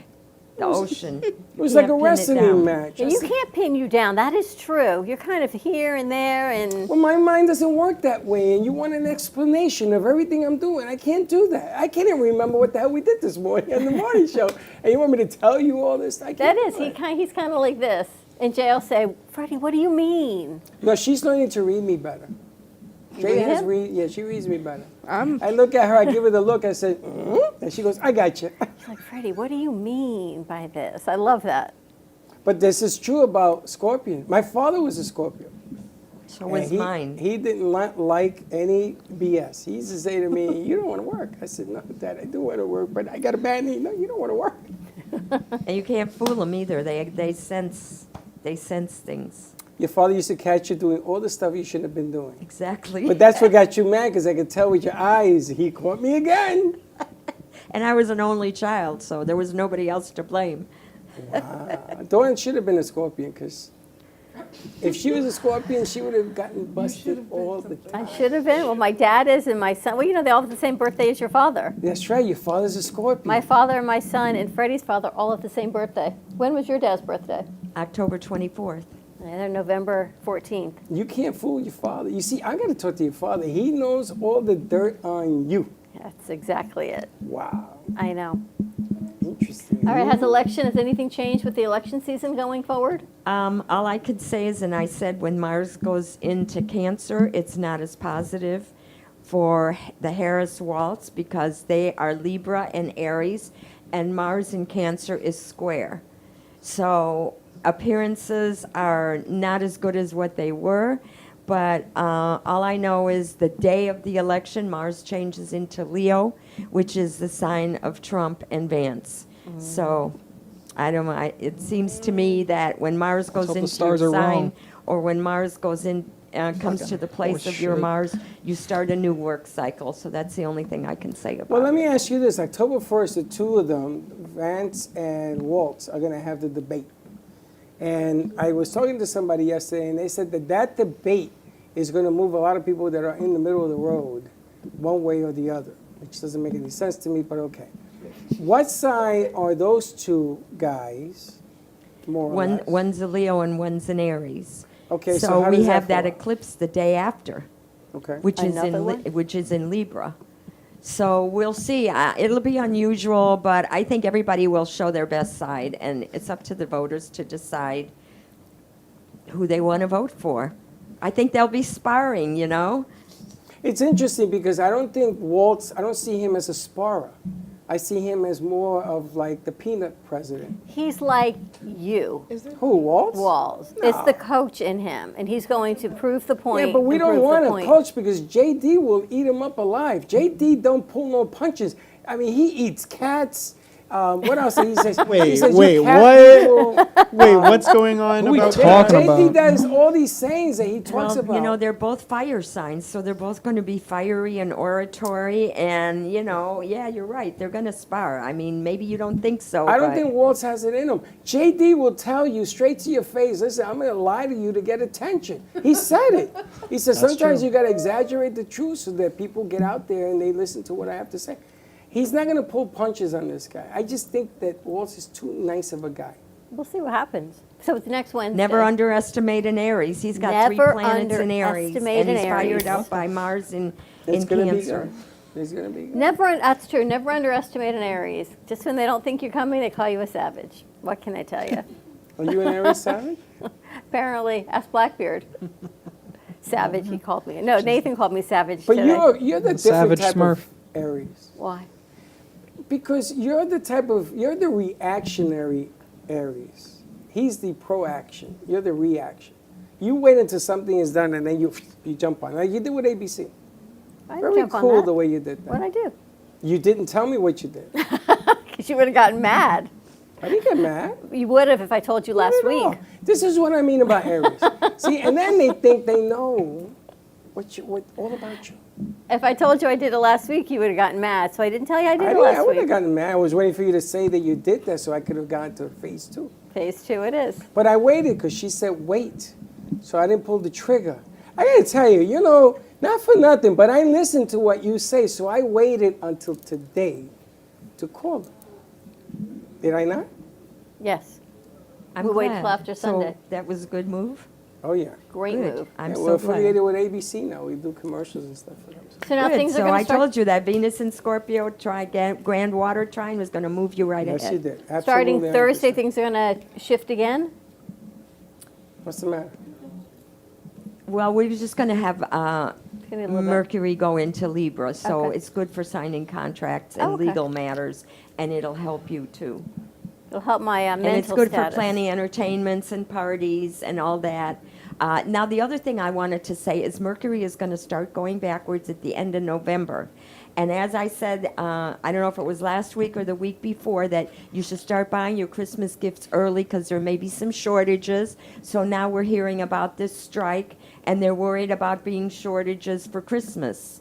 the ocean.
It was like a wrestling match.
And you can't pin you down. That is true. You're kind of here and there, and
Well, my mind doesn't work that way, and you want an explanation of everything I'm doing. I can't do that. I can't even remember what the hell we did this morning on the morning show, and you want me to tell you all this? I
that
can't
is.
do it.
He's kind of like this. And Jay will say, "Freddie, what do you mean?"
No, she's learning to read me better.
You
Jay
read
has
him?
yeah, she reads me better. I look at her, I give her the look, I said, and she goes, "I got you."
She's like, "Freddie, what do you mean by this?" I love that.
But this is true about Scorpion. My father was a Scorpio.
So was
And
mine.
He didn't like any BS. He used to say to me, "You don't want to work." I said, "No, Dad, I do want to work, but I got a bad knee." "No, you don't want to work."
And you can't fool them either. They sense things.
Your father used to catch you doing all the stuff you shouldn't have been doing.
Exactly.
But that's what got you mad, because I could tell with your eyes, he caught me again.
And I was an only child, so there was nobody else to blame.
Dawn should have been a Scorpion, because if she was a Scorpion, she would have gotten busted all the time.
I should have been. Well, my dad is, and my son. Well, they all have the same birthday as your father.
That's right, your father's a Scorpion.
My father and my son and Freddie's father all have the same birthday. When was your dad's birthday?
October 24th.
And they're November 14th.
You can't fool your father. You see, I got to talk to your father. He knows all the dirt on you.
That's exactly it.
Wow.
I know.
Interesting.
All right, has anything changed with the election season going forward?
All I could say is, and I said when Mars goes into Cancer, it's not as positive for the Harris Waltz because they are Libra and Aries, and Mars in Cancer is square. So appearances are not as good as what they were, but all I know is the day of the election, Mars changes into Leo, which is the sign of Trump and Vance. So I don't know. It seems to me that when Mars goes
hope the
into
stars
your
are
sign,
wrong.
or when Mars goes in, comes to the place of your
shit.
Mars, you start a new work cycle. So that's the only thing I can say about
Well, let
it.
me ask you this. October 1st, the two of them, Vance and Waltz, are going to have the debate. And I was talking to somebody yesterday, and they said that debate is going to move a lot of people that are in the middle of the road, one way or the other, which doesn't make any sense to me, but okay. What sign are those two guys, more or less?
One's a Leo and one's an Aries.
Okay, so
so
how
we
does that
have that
fall?
eclipse the day after,
Okay.
which is in Libra. So we'll see. It'll be unusual, but I think everybody will show their best side, and it's up to the voters to decide who they want to vote for. I think they'll be sparring, you know.
It's interesting because I don't think Waltz, I don't see him as a sparrer. I see him as more of like the peanut president.
He's like you.
Who, Waltz?
Walls.
No.
It's the coach in him, and he's going to prove the point.
Yeah, but we
and
don't
prove the
want a
point.
coach because JD will eat him up alive. JD don't pull no punches. I mean, he eats cats. What else? He says,
Wait,
he says,
wait,
"You cat
what?
people."
Wait, what's going on
Who we
about
talking
that?
JD
about?
does all these sayings that he talks
Well,
about.
you know, they're both fire signs, so they're both going to be fiery and oratory, and, you know, yeah, you're right. They're going to spar. I mean, maybe you don't think so.
I don't
but-
think Waltz has it in him. JD will tell you straight to your face, listen, I'm going to lie to you to get attention. He said it. He said, sometimes
true.
you got to exaggerate the truth so that people get out there and they listen to what I have to say. He's not going to pull punches on this guy. I just think that Waltz is too nice of a guy.
We'll see what happens. So it's next Wednesday.
Never underestimate an Aries. He's got
Never
3 planets in Aries,
underestimate
and he's
an Aries.
fired up by Mars in
It's going to be
Cancer.
good. It's going to be good.
That's true. Never underestimate an Aries. Just when they don't think you're coming, they call you a savage. What can I tell you?
Are you an Aries savage?
Apparently, ask Blackbeard. Savage, he called me. No, Nathan called me savage
But
today.
you're the different
Savage
type
Smurf.
of Aries.
Why?
Because you're the reactionary Aries. He's the proaction. You're the reaction. You wait until something is done and then you jump on it. Like you did with ABC.
I didn't
Very
jump on
cool
that.
the way you did that.
What'd I do?
You didn't tell me what you did.
Because you would have gotten mad.
I didn't get mad.
You would have if I told you last
Not at all.
week.
This is what I mean about Aries. See, and then they think they know what all about you.
If I told you I did it last week, you would have gotten mad. So I didn't tell you I did it
I
last
wouldn't have
week.
gotten mad. I was waiting for you to say that you did that so I could have gone to phase 2.
Phase 2 it is.
But I waited because she said wait. So I didn't pull the trigger. I gotta tell you, you know, not for nothing, but I listened to what you say, so I waited until today to call her. Did I not?
Yes.
I'm
We'll wait
glad.
till after Sunday.
So that was a good move.
Oh, yeah.
Great
Good.
move.
I'm
Yeah,
so
we're
glad.
affiliated with ABC now. We do commercials and stuff for them.
So now
Good.
things are
So
going
I
to start.
told you that Venus in Scorpio grand water trine was going to move you right
Yes,
ahead.
you did. Absolutely.
Starting Thursday,
100%.
things are going to shift again.
What's the matter?
Well, we're just going to have
Gonna be a little bit-
Mercury go into Libra, so
Okay.
it's good for signing contracts and
Oh, okay.
legal matters, and it'll help you too.
It'll help my mental
And it's good
status.
for planning entertainments and parties and all that. Now, the other thing I wanted to say is Mercury is going to start going backwards at the end of November. And as I said, I don't know if it was last week or the week before, that you should start buying your Christmas gifts early because there may be some shortages. So now we're hearing about this strike, and they're worried about being shortages for Christmas.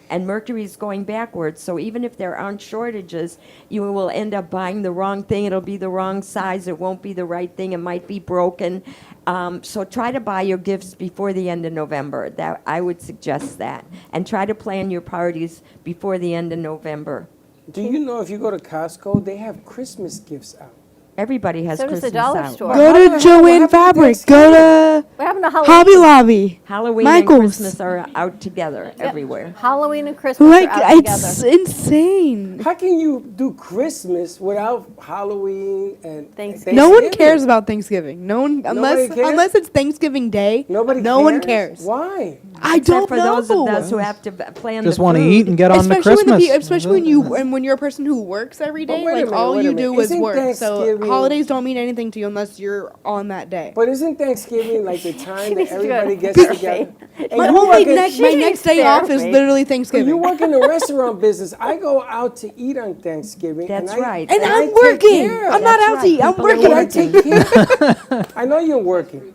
And Mercury's going backwards, so even if there aren't shortages, you will end up buying the wrong thing. It'll be the wrong size. It won't be the right thing. It might be broken. So try to buy your gifts before the end of November. That I would suggest that. And try to plan your parties before the end of November.
Do you know if you go to Costco, they have Christmas gifts out?
Everybody has
So does
Christmas
the dollar
out.
store.
Go to Joanne Fabric. Go to
What happened to Halloween?
Hobby Lobby.
Halloween
Michael's.
and Christmas are out together everywhere.
Halloween and Christmas
Like,
are out
it's
together.
insane.
How can you do Christmas without Halloween and Thanksgiving?
No one cares about Thanksgiving. No one,
Nobody cares?
unless it's Thanksgiving Day.
Nobody
no one cares.
Why?
I
Except
don't
for
know.
those of us who have to plan
Just
the
want to
food.
eat and get on to
Especially
Christmas.
especially when you're a person who works every
But
day,
wait a
like
minute,
all
wait a
you
minute.
do is
Isn't
work. So
Thanksgiving-
holidays don't mean anything to you unless you're on that day.
But isn't Thanksgiving like the time
She
that
needs to go to
everybody gets
therapy.
together. And
My
you
only
work in-
my next day off is
therapy.
literally
But
Thanksgiving.
you work in the restaurant business. I go out to eat on Thanksgiving.
That's
and
right.
and
I
I'm
take
working.
care.
I'm not
That's
out
right.
to eat. I'm
People are
working.
I take care. I know you're working.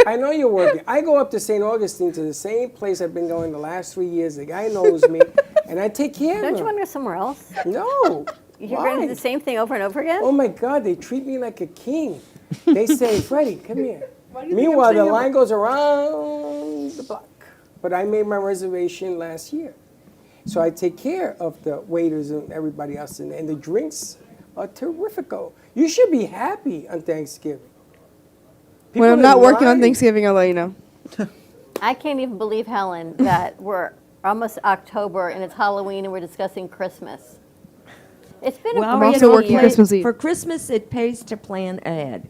I know you're working. I go up to St. Augustine to the same place I've been going the last 3 years. The guy knows me, and I take care
Don't
of
you
him.
want to go somewhere else?
No.
You're
Why?
going to do the same thing over and over again?
Oh my God, they treat me like a king. They say, Freddie, come here.
Why do you think I'm
Meanwhile, the
staying up?
line goes around the block. But I made my reservation last year. So I take care of the waiters and everybody else. And the drinks are terrifico. You should be happy on Thanksgiving.
When
People
I'm not
in
working on
line-
Thanksgiving, I'll let you know.
I can't even believe, Helen, that we're almost October and it's Halloween and we're discussing Christmas. It's been a
I'm
crazy
also working
year.
Christmas Eve.
For Christmas, it pays to plan ahead.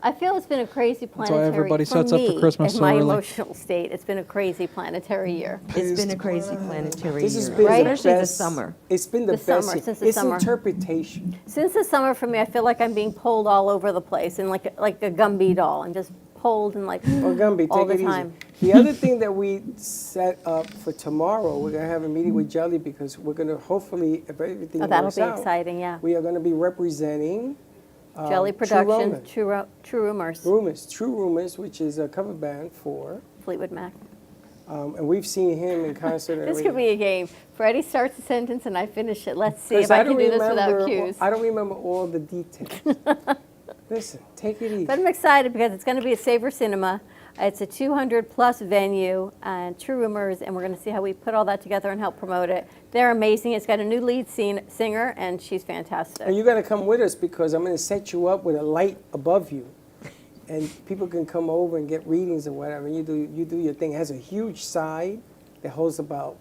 I feel it's been a crazy
why
planetary
everybody
for
sets up for
me,
Christmas
in
so
my
early.
emotional state. It's been a crazy planetary year.
It's been a crazy planetary
This has
year,
been
Right?
the
especially the
best.
summer.
It's been the
The
best.
summer,
year.
since the
it's
summer.
interpretation.
Since the summer for me, I feel like I'm being pulled all over the place and like a Gumby doll. I'm just pulled and like
Oh, Gumby,
all
take
the
it
time.
easy. The other thing that we set up for tomorrow, we're going to have a meeting with Jelly because we're going to hopefully, if everything
Oh, that'll
works
be
out,
exciting, yeah.
we are going to be representing
Jelly
True
Productions,
Romance.
True Rumors,
True Rumors, which is a cover band for,
Fleetwood Mac.
and we've seen him in concert. and
This could be a game. Freddie starts a sentence and I finish it. Let's see
'Cause
if I can
don't
do this without
remember-
cues.
I don't remember all the details. Listen, take it easy.
But I'm excited because it's going to be at Savor Cinema. It's a 200-plus venue, and True Rumors, and we're going to see how we put all that together and help promote it. They're amazing. It's got a new lead singer, and she's fantastic.
And you got to come with us because I'm going to set you up with a light above you, and people can come over and get readings or whatever. You do your thing. It has a huge side that holds about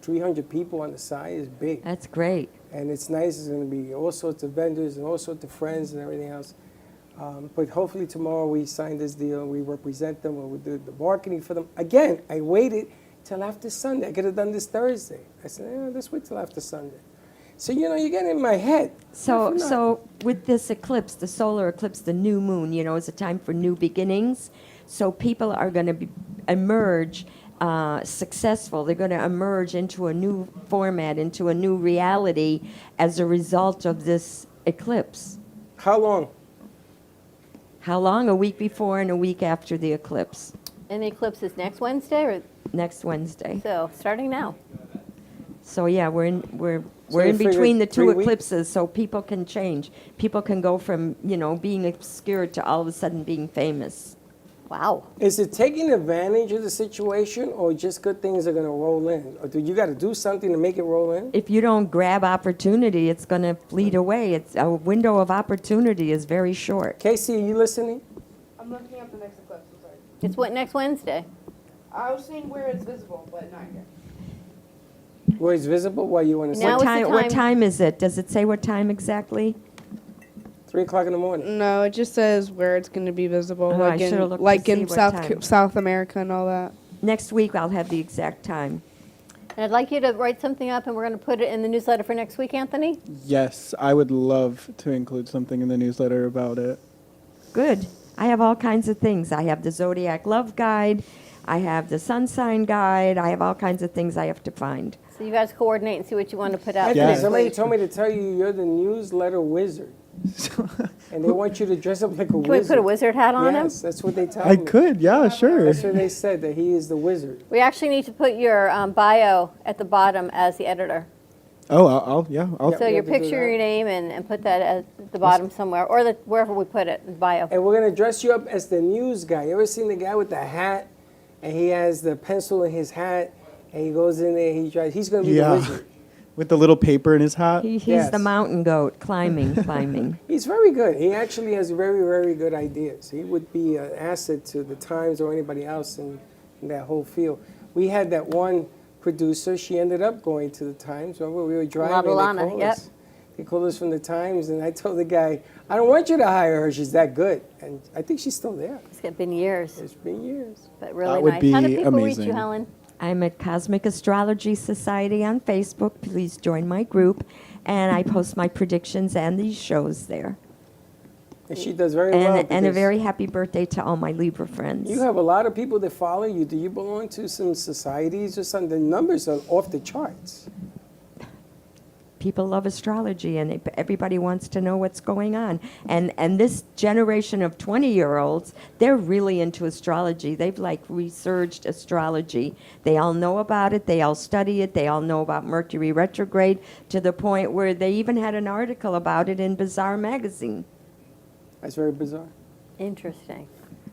300 people on the side. It's big.
That's great.
And it's nice. It's going to be all sorts of vendors and all sorts of friends and everything else. But hopefully tomorrow we sign this deal and we represent them and we do the marketing for them. Again, I waited till after Sunday. I could have done this Thursday. I said, let's wait till after Sunday. So, you get in my head.
So with this eclipse, the solar eclipse, the new moon, is a time for new beginnings. So people are going to emerge successful. They're going to emerge into a new format, into a new reality as a result of this eclipse.
How long?
How long? A week before and a week after the eclipse.
And the eclipse is next Wednesday, or
Next Wednesday.
so starting now.
So yeah, we're in
you
between
figured
the 2
3 weeks?
eclipses, so people can change. People can go from being obscure to all of a sudden being famous.
Wow.
Is it taking advantage of the situation or just good things are going to roll in? Or do you got to do something to make it roll in?
If you don't grab opportunity, it's going to fleet away. It's a window of opportunity is very short.
Casey, are you listening?
I'm looking up the next eclipse. I'm sorry.
It's what, next Wednesday?
I was saying where it's visible, but not here.
Where it's visible? What you want to say?
Now is the
What
time-
time is it? Does it say what time exactly?
3 o'clock in the morning.
No, it just says where it's going to be visible,
Oh, I
like
should've
in
looked to
like
see
in
what
South
time.
South America and all that.
Next week I'll have the exact time.
And I'd like you to write something up, and we're going to put it in the newsletter for next week, Anthony.
Yes, I would love to include something in the newsletter about it.
Good. I have all kinds of things. I have the Zodiac Love Guide. I have the Sun Sign Guide. I have all kinds of things I have to find.
So you guys coordinate and see what you want to put out.
Anthony,
next
somebody
week.
told me to tell you you're the newsletter wizard. And they want you to dress up like a
Can we
wizard.
put a wizard hat on him?
Yes, that's what they tell
I
me.
could, yeah, sure.
That's what they said, that he is the wizard.
We actually need to put your bio at the bottom as the editor.
Oh, I'll
So
we
your
have to do
picture,
that.
your name, and put that at the bottom somewhere, or wherever we put it, bio.
And we're going to dress you up as the news guy. You ever seen the guy with the hat? And he has the pencil in his hat, and he goes in there, he's going to be the wizard.
With the little paper in his hat.
He's
Yes.
the mountain goat, climbing.
He's very good. He actually has very, very good ideas. He would be an asset to the Times or anybody else in that whole field. We had that one producer. She ended up going to the Times. Remember, we were driving.
Lana,
They called
yep.
us. They called us from the Times, and I told the guy, I don't want you to hire her. She's that good. And I think she's still there.
It's been years,
It's been years.
but really
That would
nice. How do
be
people reach
amazing.
you, Helen?
I'm at Cosmic Astrology Society on Facebook. Please join my group. And I post my predictions and these shows there.
And she does very well.
And a
because
very happy birthday to all my Libra friends.
You have a lot of people that follow you. Do you belong to some societies or something? The numbers are off the charts.
People love astrology, and everybody wants to know what's going on. And this generation of 20-year-olds, they're really into astrology. They've like researched astrology. They all know about it. They all study it. They all know about Mercury retrograde, to the point where they even had an article about it in Bazaar magazine.
That's very bizarre.
Interesting.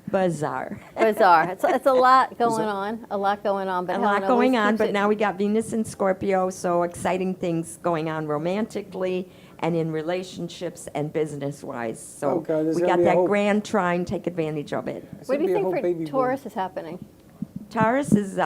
Bizarre.
Bizarre. It's a lot going on. A lot going on. But
A lot going on, but now we got Venus in Scorpio, so exciting things going on romantically and in relationships and business-wise. So we got that grand trine. Take advantage of it.
What do you think for Taurus is happening?
Taurus is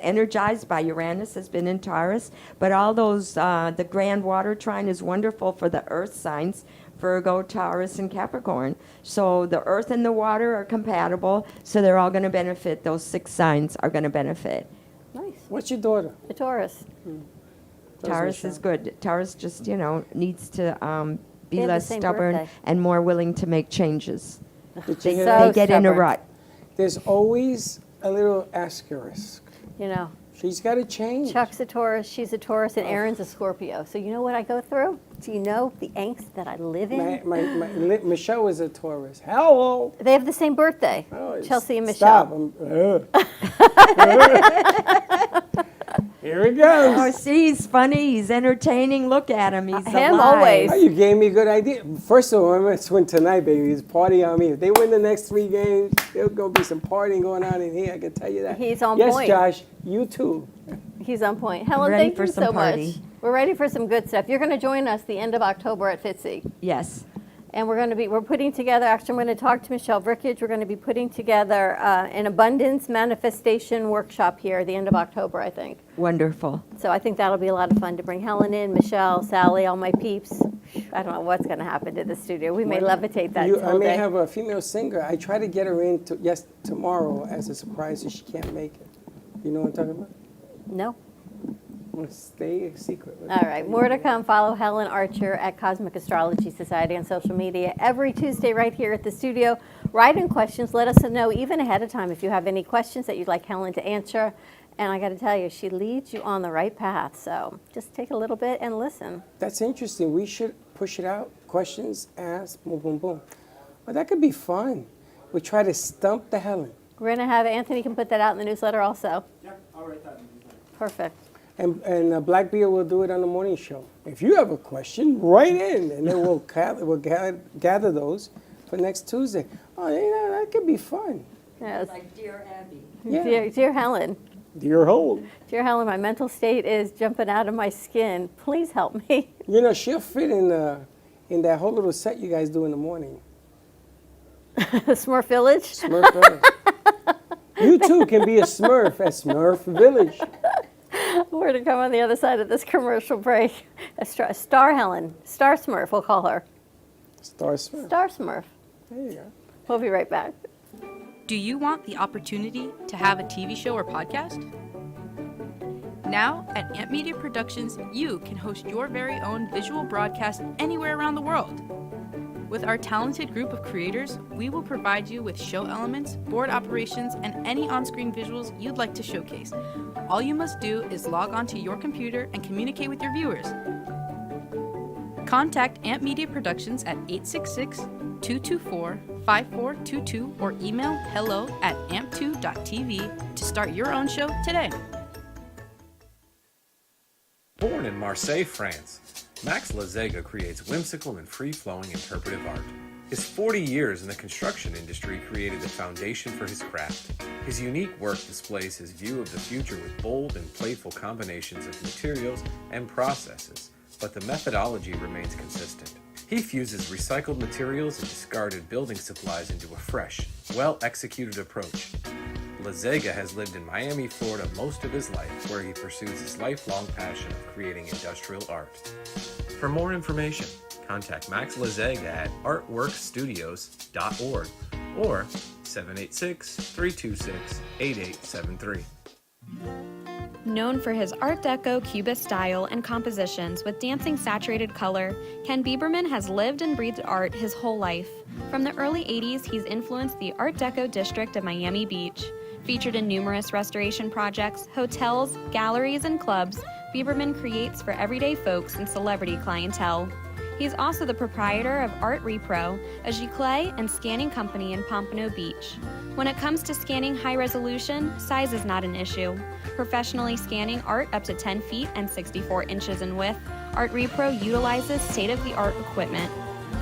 energized by Uranus, has been in Taurus, but all those, the grand water trine is wonderful for the earth signs, Virgo, Taurus, and Capricorn. So the earth and the water are compatible, so they're all going to benefit. Those 6 signs are going to benefit.
Nice.
What's your daughter?
A Taurus.
Taurus is good. Taurus just, needs to be
They have the
less
same
stubborn
birthday.
and more willing to make changes.
They
They get in a
stubborn.
rut.
There's always a little asterisk.
You know.
She's got to change.
Chuck's a Taurus, she's a Taurus, and Aaron's a Scorpio. So you know what I go through? Do you know the angst that I live in?
Michelle is a Taurus. Hello.
They have the same birthday,
Oh,
Chelsea and
Stop.
Michelle.
Here it goes.
Oh, see, he's funny. He's entertaining. Look at him. He's
him
alive.
always.
Oh, you gave me a good idea. First of all, I'm going to win tonight, baby. It's party on me. If they win the next 3 games, there's going to be some partying going on in here. I can tell you that.
He's on
yes,
point.
Yes, Josh. You too.
He's on point. Helen,
Ready
thank
for
you
some
so
party.
much. We're ready for some good stuff. You're going to join us the end of October at FITSE.
Yes.
And we're putting together, actually I'm going to talk to Michelle Brickage. We're going to be putting together an abundance manifestation workshop here at the end of October, I think.
Wonderful.
So I think that'll be a lot of fun to bring Helen in, Michelle, Sally, all my peeps. I don't know what's going to happen to the studio. We may levitate that
I
until
may
day.
have a female singer. I try to get her in tomorrow as a surprise if she can't make it. You know what I'm talking about?
No.
Well, stay a secret.
All right, more to come. Follow Helen Archer at Cosmic Astrology Society on social media every Tuesday right here at the studio. Write in questions. Let us know even ahead of time if you have any questions that you'd like Helen to answer. And I got to tell you, she leads you on the right path. So just take a little bit and listen.
That's interesting. We should push it out. Questions, ask, boom, boom, boom. Well, that could be fun. We try to stump the Helen.
We're going to have Anthony can put that out in the newsletter also.
Yep, I'll write that in the newsletter.
Perfect.
And Blackbeard will do it on the morning show. If you have a question, write in, and then we'll gather those for next Tuesday. Oh, that could be fun.
Yes.
Like Dear Abby.
Yeah.
Dear Helen.
Dear Helen.
Dear Helen, my mental state is jumping out of my skin. Please help me.
She'll fit in that whole little set you guys do in the morning.
Smurf Village?
Smurf Village. You too can be a Smurf at Smurf Village.
We're to come on the other side of this commercial break. Star Helen. Star Smurf, we'll call her.
Star Smurf.
Star Smurf.
There you go.
We'll be right back.
Do you want the opportunity to have a TV show or podcast? Now, at Amp Media Productions, you can host your very own visual broadcast anywhere around the world. With our talented group of creators, we will provide you with show elements, board operations, and any on-screen visuals you'd like to showcase. All you must do is log onto your computer and communicate with your viewers. Contact Amp Media Productions at 866-224-5422 or email hello@amp2.tv to start your own show today.
Born in Marseille, France, Max Lazega creates whimsical and free-flowing interpretive art. His 40 years in the construction industry created the foundation for his craft. His unique work displays his view of the future with bold and playful combinations of materials and processes, but the methodology remains consistent. He fuses recycled materials and discarded building supplies into a fresh, well-executed approach. Lazega has lived in Miami, Florida most of his life, where he pursues his lifelong passion of creating industrial art. For more information, contact Max Lazega at artworkstudios.org or 786-326-8873.
Known for his Art Deco Cubist style and compositions with dancing saturated color, Ken Bieberman has lived and breathed art his whole life. From the early 80s, he's influenced the Art Deco district of Miami Beach. Featured in numerous restoration projects, hotels, galleries, and clubs, Bieberman creates for everyday folks and celebrity clientele. He's also the proprietor of Art Repro, a giclée and scanning company in Pompano Beach. When it comes to scanning high resolution, size is not an issue. Professionally scanning art up to 10 feet and 64 inches in width, Art Repro utilizes state-of-the-art equipment.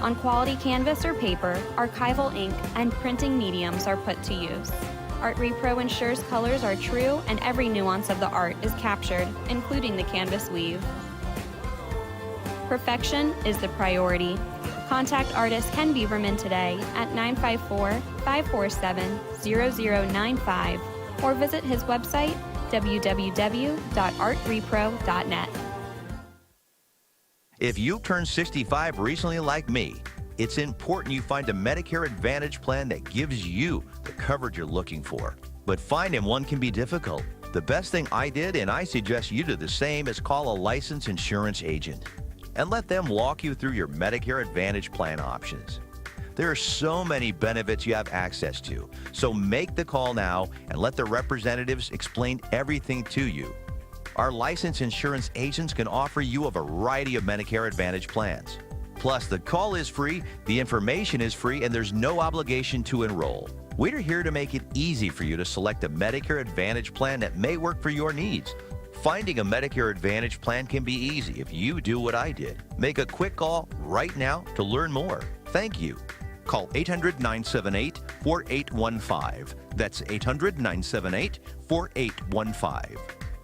On quality canvas or paper, archival ink and printing mediums are put to use. Art Repro ensures colors are true and every nuance of the art is captured, including the canvas weave. Perfection is the priority. Contact artist Ken Bieberman today at 954-547-0095 or visit his website www.artrepro.net.
If you turned 65 recently like me, it's important you find a Medicare Advantage plan that gives you the coverage you're looking for. But finding one can be difficult. The best thing I did, and I suggest you do the same, is call a licensed insurance agent and let them walk you through your Medicare Advantage plan options. There are so many benefits you have access to, so make the call now and let the representatives explain everything to you. Our licensed insurance agents can offer you a variety of Medicare Advantage plans. Plus, the call is free, the information is free, and there's no obligation to enroll. We're here to make it easy for you to select a Medicare Advantage plan that may work for your needs. Finding a Medicare Advantage plan can be easy if you do what I did. Make a quick call right now to learn more. Thank you. Call 800-978-4815. That's 800-978-4815.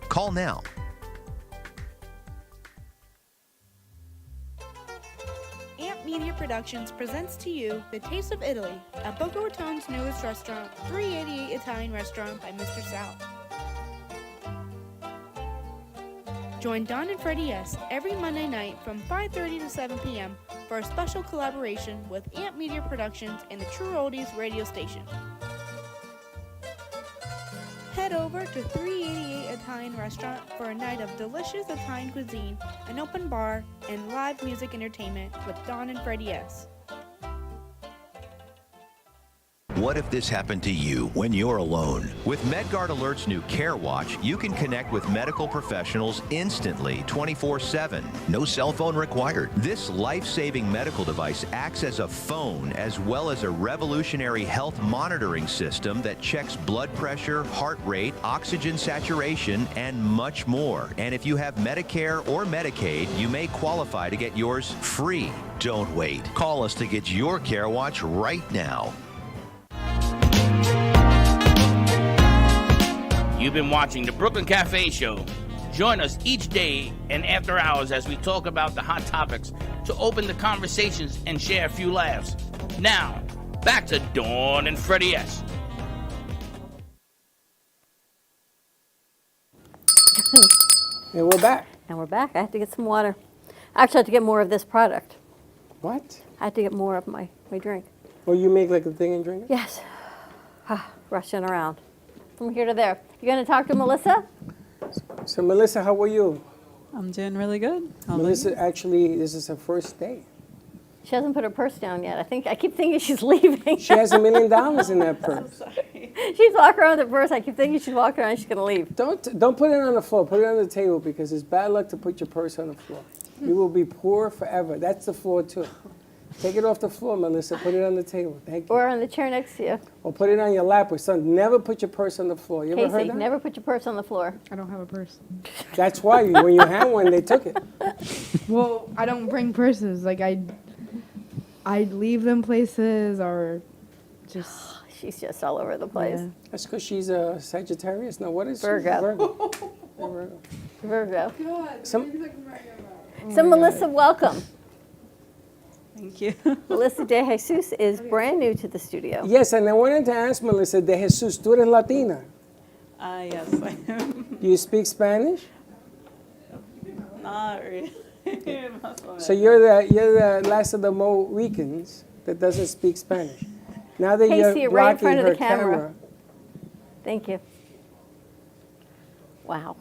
Call now.
Amp Media Productions presents to you The Taste of Italy at Boca Raton's newest restaurant, 388 Italian Restaurant by Mr. Sal. Join Don and Freddie S. every Monday night from 5:30 to 7 p.m. for a special collaboration with Amp Media Productions and the True Oldies radio station. Head over to 388 Italian Restaurant for a night of delicious Italian cuisine, an open bar, and live music entertainment with Don and Freddie S.
What if this happened to you when you're alone? With MedGuard Alert's new Care Watch, you can connect with medical professionals instantly, 24/7. No cell phone required. This life-saving medical device acts as a phone as well as a revolutionary health monitoring system that checks blood pressure, heart rate, oxygen saturation, and much more. And if you have Medicare or Medicaid, you may qualify to get yours free. Don't wait. Call us to get your Care Watch right now.
You've been watching the Brooklyn Cafe Show. Join us each day and after hours as we talk about the hot topics to open the conversations and share a few laughs. Now, back to Dawn and Freddie S.
And we're back.
And we're back. I have to get some water. Actually, I have to get more of this product.
What?
I have to get more of my drink.
Oh, you make like a thing and drink it?
Yes. Rushing around from here to there. You going to talk to Melissa?
So, Melissa, how are you?
I'm doing really good. How about
Melissa,
you?
actually, this is her first day.
She hasn't put her purse down yet. I keep thinking she's leaving.
She has $1 million in that purse.
She's walking around with her purse. I keep thinking she's walking around and she's going to leave.
Don't put it on the floor. Put it on the table because it's bad luck to put your purse on the floor. You will be poor forever. That's the floor, too. Take it off the floor, Melissa. Put it on the table. Thank you.
Or on the chair next to you.
Or put it on your lap or something. Never put your purse on the floor. You ever
Casey,
heard that?
never put your purse on the floor.
I don't have a purse.
That's why when you had one, they took it.
Well, I don't bring purses. Like I'd leave them places or just.
She's just all over the place.
Yeah.
That's because she's a Sagittarius. No, what is
Virgo.
Virgo.
Virgo.
God,
So
Melissa, welcome.
Thank you.
Melissa De Jesus is brand new to the studio.
Yes, and I wanted to ask Melissa De Jesus, ¿tú eres Latina?
Yes, I am.
Do you speak Spanish?
Not really.
So you're the last of the Mohicans that doesn't speak Spanish. Now that
Casey,
you're
right in
blocking
front of
her
the camera.
camera.
Thank you. Wow.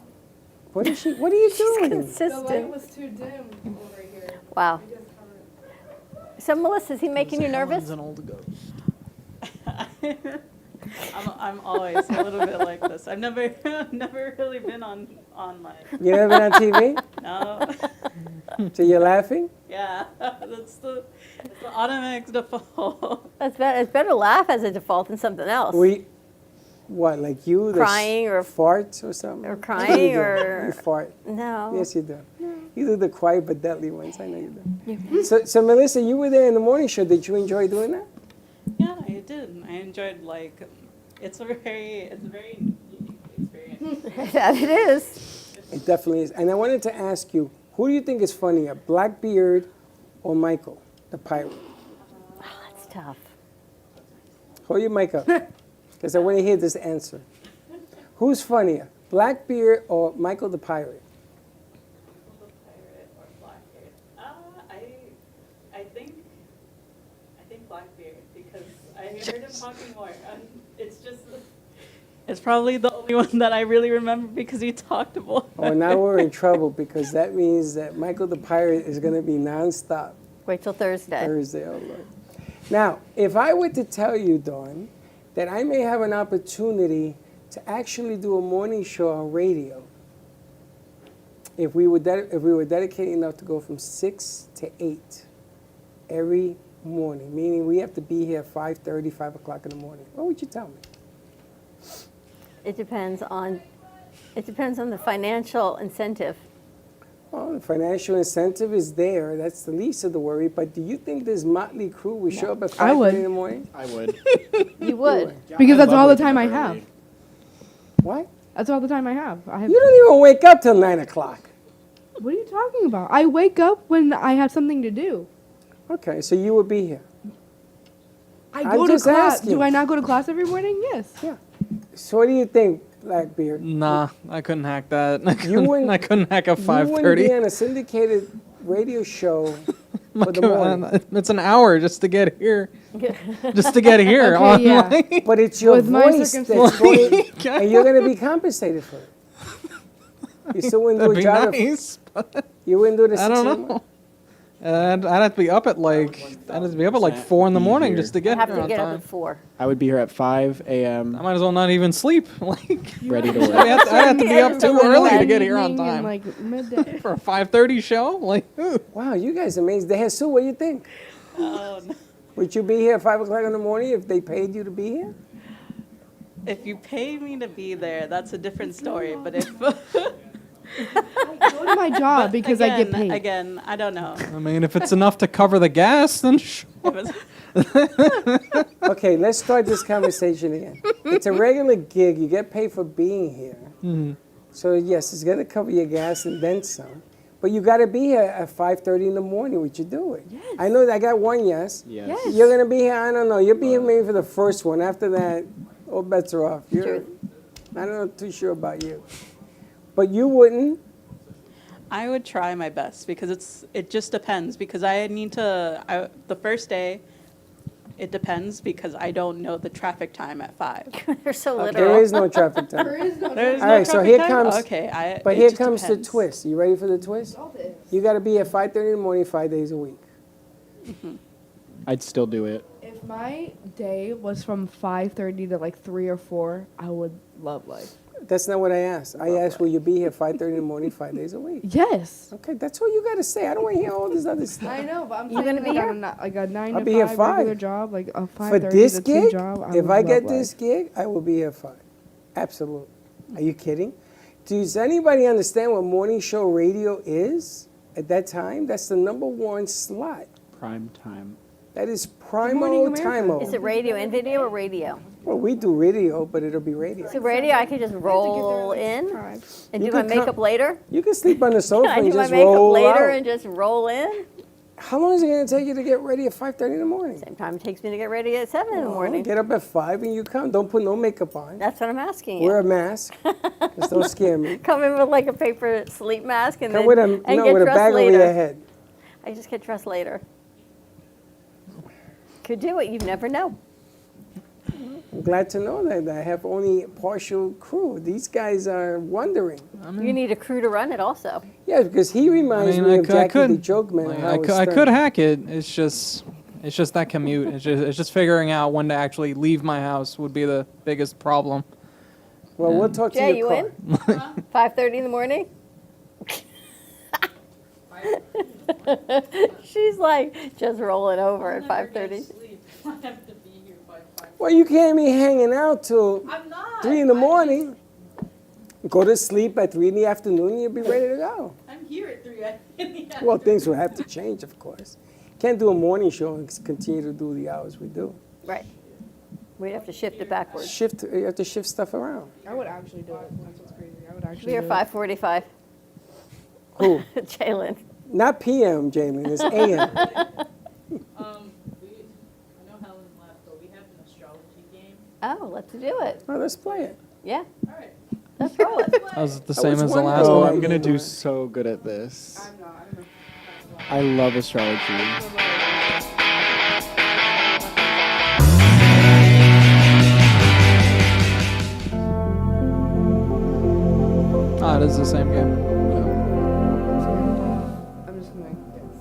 What are you doing?
Consistent.
The light was too dim over here.
Wow. So Melissa, is he making you nervous?
An old ghost.
I'm always a little bit like this. I've never really been on my.
You never been on TV?
No.
So you're laughing?
Yeah, it's the automatic default.
It's better to laugh as a default than something else.
What, like you?
Crying or
farts or something?
Or crying
You
or
fart.
No.
Yes, you do. You do the quiet but deadly ones. I know you do. So Melissa, you were there in the morning show. Did you enjoy doing that?
Yeah, I did. I enjoyed it's a very unique experience.
That it is.
It definitely is. And I wanted to ask you, who do you think is funnier, Blackbeard or Michael, the pirate?
Oh, that's tough.
Hold your mic up, because I want to hear this answer. Who's funnier, Blackbeard or Michael the pirate?
I think Blackbeard, because I heard him talking more. It's probably the only one that I really remember because he talked more.
Oh, now we're in trouble because that means that Michael the pirate is going to be nonstop.
Wait till Thursday.
Thursday, oh Lord. Now, if I were to tell you, Dawn, that I may have an opportunity to actually do a morning show on radio, if we were dedicated enough to go from 6 to 8 every morning, meaning we have to be here at 5:30, 5 o'clock in the morning, what would you tell me?
It depends on the financial incentive.
Well, the financial incentive is there. That's the least of the worry. But do you think this motley crew would show up at 5:30 in the morning?
I would.
You would.
Because that's all the time I have.
What?
That's all the time I have.
You don't even wake up till 9 o'clock.
What are you talking about? I wake up when I have something to do.
Okay, so you would be here.
I
I'm
go to
just
class.
asking.
Do I not go to class every morning? Yes.
Yeah. So what do you think, Blackbeard?
Nah, I couldn't hack that. I
wouldn't-
couldn't hack a
You wouldn't
5:30.
be on a syndicated radio show for the morning.
It's an hour just to get here. Just to get here.
Okay, yeah.
online.
But it's your
With my
voice that's
circumstances.
going, and you're going to be compensated for it. You still wouldn't do
That'd
a
be
job.
nice.
You wouldn't do the
I don't
6 a.m.
know. I'd have to be up at like 4 in the morning just to
I
get
have
here
to
on
get up
time.
at 4.
I would be here at 5 a.m.
I might as well not even sleep.
ready to work.
I'd have to be up too early to get here on
Evening and,
time
like midday.
for a 5:30 show.
Wow, you guys are amazing. Jesus, what do you think?
Oh, no.
Would you be here at 5 o'clock in the morning if they paid you to be here?
If you pay me to be there, that's a different story. But if
I go to my job because I get paid.
Again, I don't know.
I mean, if it's enough to cover the gas, then sure.
Okay, let's start this conversation again. It's a regular gig. You get paid for being here.
Mm-hmm.
So, yes, it's going to cover your gas and then some. But you got to be here at 5:30 in the morning. Would you do it?
Yes.
I know that I got one yes.
Yes.
You're going to be here, I don't know. You'll be here maybe for the first one. After that, all bets are off. I'm not too sure about you. But you wouldn't?
I would try my best because it just depends because I need to the first day. It depends because I don't know the traffic time at 5.
They're so
Okay,
literal.
there is no traffic time.
There is no
There's
All
no
right, so
traffic
here
time?
comes.
Okay,
But
it
here
just
comes
depends.
the twist. You ready for the twist? You got to be at 5:30 in the morning, 5 days a week.
I'd still do it.
If my day was from 5:30 to like 3 or 4, I would love life.
That's not what I asked. I asked, will you be here 5:30 in the morning, 5 days a week?
Yes.
Okay, that's what you got to say. I don't want to hear all this other stuff.
I know, but I'm
You gonna be here?
like a 9
I'll
to
be here
5
5.
regular job, like a 5:30
For this
to 2
gig,
job.
if
would
I get
love
this
life.
gig, I will be here 5. Absolutely. Are you kidding? Does anybody understand what morning show radio is at that time? That's the #1 slot.
Prime time.
That is
Morning
primo
America.
time.
Is it radio and video or radio?
Well, we do radio, but it'll be radio.
So radio, I could just roll in and
You
do my
could come-
makeup later?
You can sleep on the sofa
Can I
and
do my
just
makeup
roll
later
out.
and just roll in?
How long is it going to take you to get ready at 5:30 in the morning?
Same time it takes me to get ready at 7 in the morning.
Get up at 5 and you come. Don't put no makeup on.
That's what I'm asking you.
Wear a mask. Just don't scare me.
Come in with like a paper sleep mask and
Come
then
with
and
a, no,
get
with a
dressed
bag
later.
over your head.
I just get dressed later. Could do it. You never know.
I'm glad to know that I have only a partial crew. These guys are wondering.
You need a crew to run it also.
Yeah, because he reminds me of Jackie the Joke Man. and Howard
I
Stern.
could hack it. It's just that commute. It's just figuring out when to actually leave my house would be the biggest problem.
Well, we'll talk to
Jay,
your
you
car.
in? 5:30 in the morning? She's like just rolling over at 5:30.
Well, you can't be hanging out till 3 in the morning. Go to sleep at 3 in the afternoon, you'll be ready to go.
I'm here at 3 in the
Well, things will have to change, of course. Can't do a morning show and continue to do the hours we do.
Right. We'd have to shift it backwards.
You have to shift stuff around.
I would actually do it. That's what's crazy. I would actually
We are
do it.
5:45.
Who?
Jalen.
Not PM, Jalen. It's AM.
I know Helen left, but we have an astrology game.
Oh, let's do it.
Oh, let's play it.
Yeah. All right. Let's roll it.
That was the same
was
as the last
wondering.
Oh,
one.
I'm gonna do so good at this. I love astrology.
Ah, it is the same game.
I'm just gonna guess.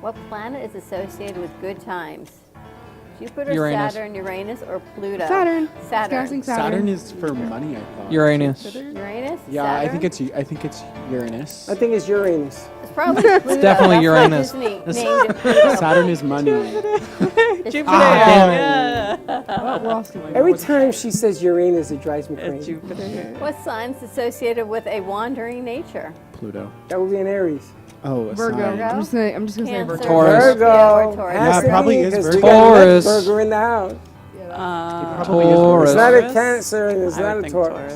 What planet is associated with good times? Jupiter,
Uranus.
Saturn, Uranus, or Pluto?
Saturn.
Saturn.
Guessing
Saturn is for money, I thought.
Uranus.
Uranus?
Yeah,
Saturn?
I think it's Uranus.
I think it's Uranus.
It's probably Pluto.
It's definitely
That's
Uranus.
why it's named Pluto.
Saturn is money.
It's
Jupiter.
Pluto.
Yeah.
Every time she says Uranus, it drives me crazy.
Jupiter.
What sign's associated with a wandering nature?
Pluto.
That would be an Aries.
Oh, a
Virgo.
sign.
I'm just gonna say
Cancer.
Virgo.
Taurus.
Virgo.
Yeah, or Taurus.
Has
Yeah,
to
it probably
be,
is
'cause
Virgo.
we got
Taurus.
Virgo in the house.
Probably is
Taurus.
It's not a Cancer and it's
I
not
would
a
think
Taurus.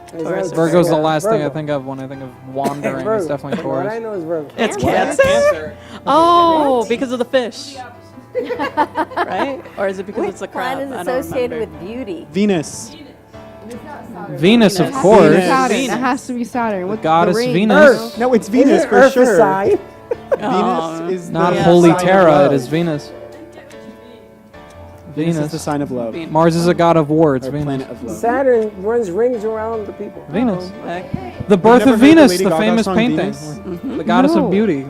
It's not a
Taurus.
Virgo's the
Yeah,
last thing I
Virgo.
think of when I think of wandering.
Virgo.
It's definitely
What I
Taurus.
know is Virgo.
It's
Cancer?
Cancer. Oh, because of the fish. Right? Or is it because
Which
it's a crab?
planet is
I don't
associated
remember.
with beauty?
Venus.
Venus, of
Venus.
course.
It's Saturn.
Venus.
It has to be Saturn. With
goddess
the ring.
Venus.
Earth.
No, it's Venus
Isn't
for
Earth a
sure.
sign?
Oh.
Venus is
Not
the
Holy
sign of
Terra,
love.
it is Venus.
Venus is the
Venus.
sign of love.
Venus.
Mars is a god of war, it's
Or
Venus.
planet of love.
Saturn runs rings around the people.
Venus.
Okay.
The birth
never
of
heard the
Venus,
Lady
the
Gaga
famous
song
painting.
Venus?
The goddess
No.
of beauty.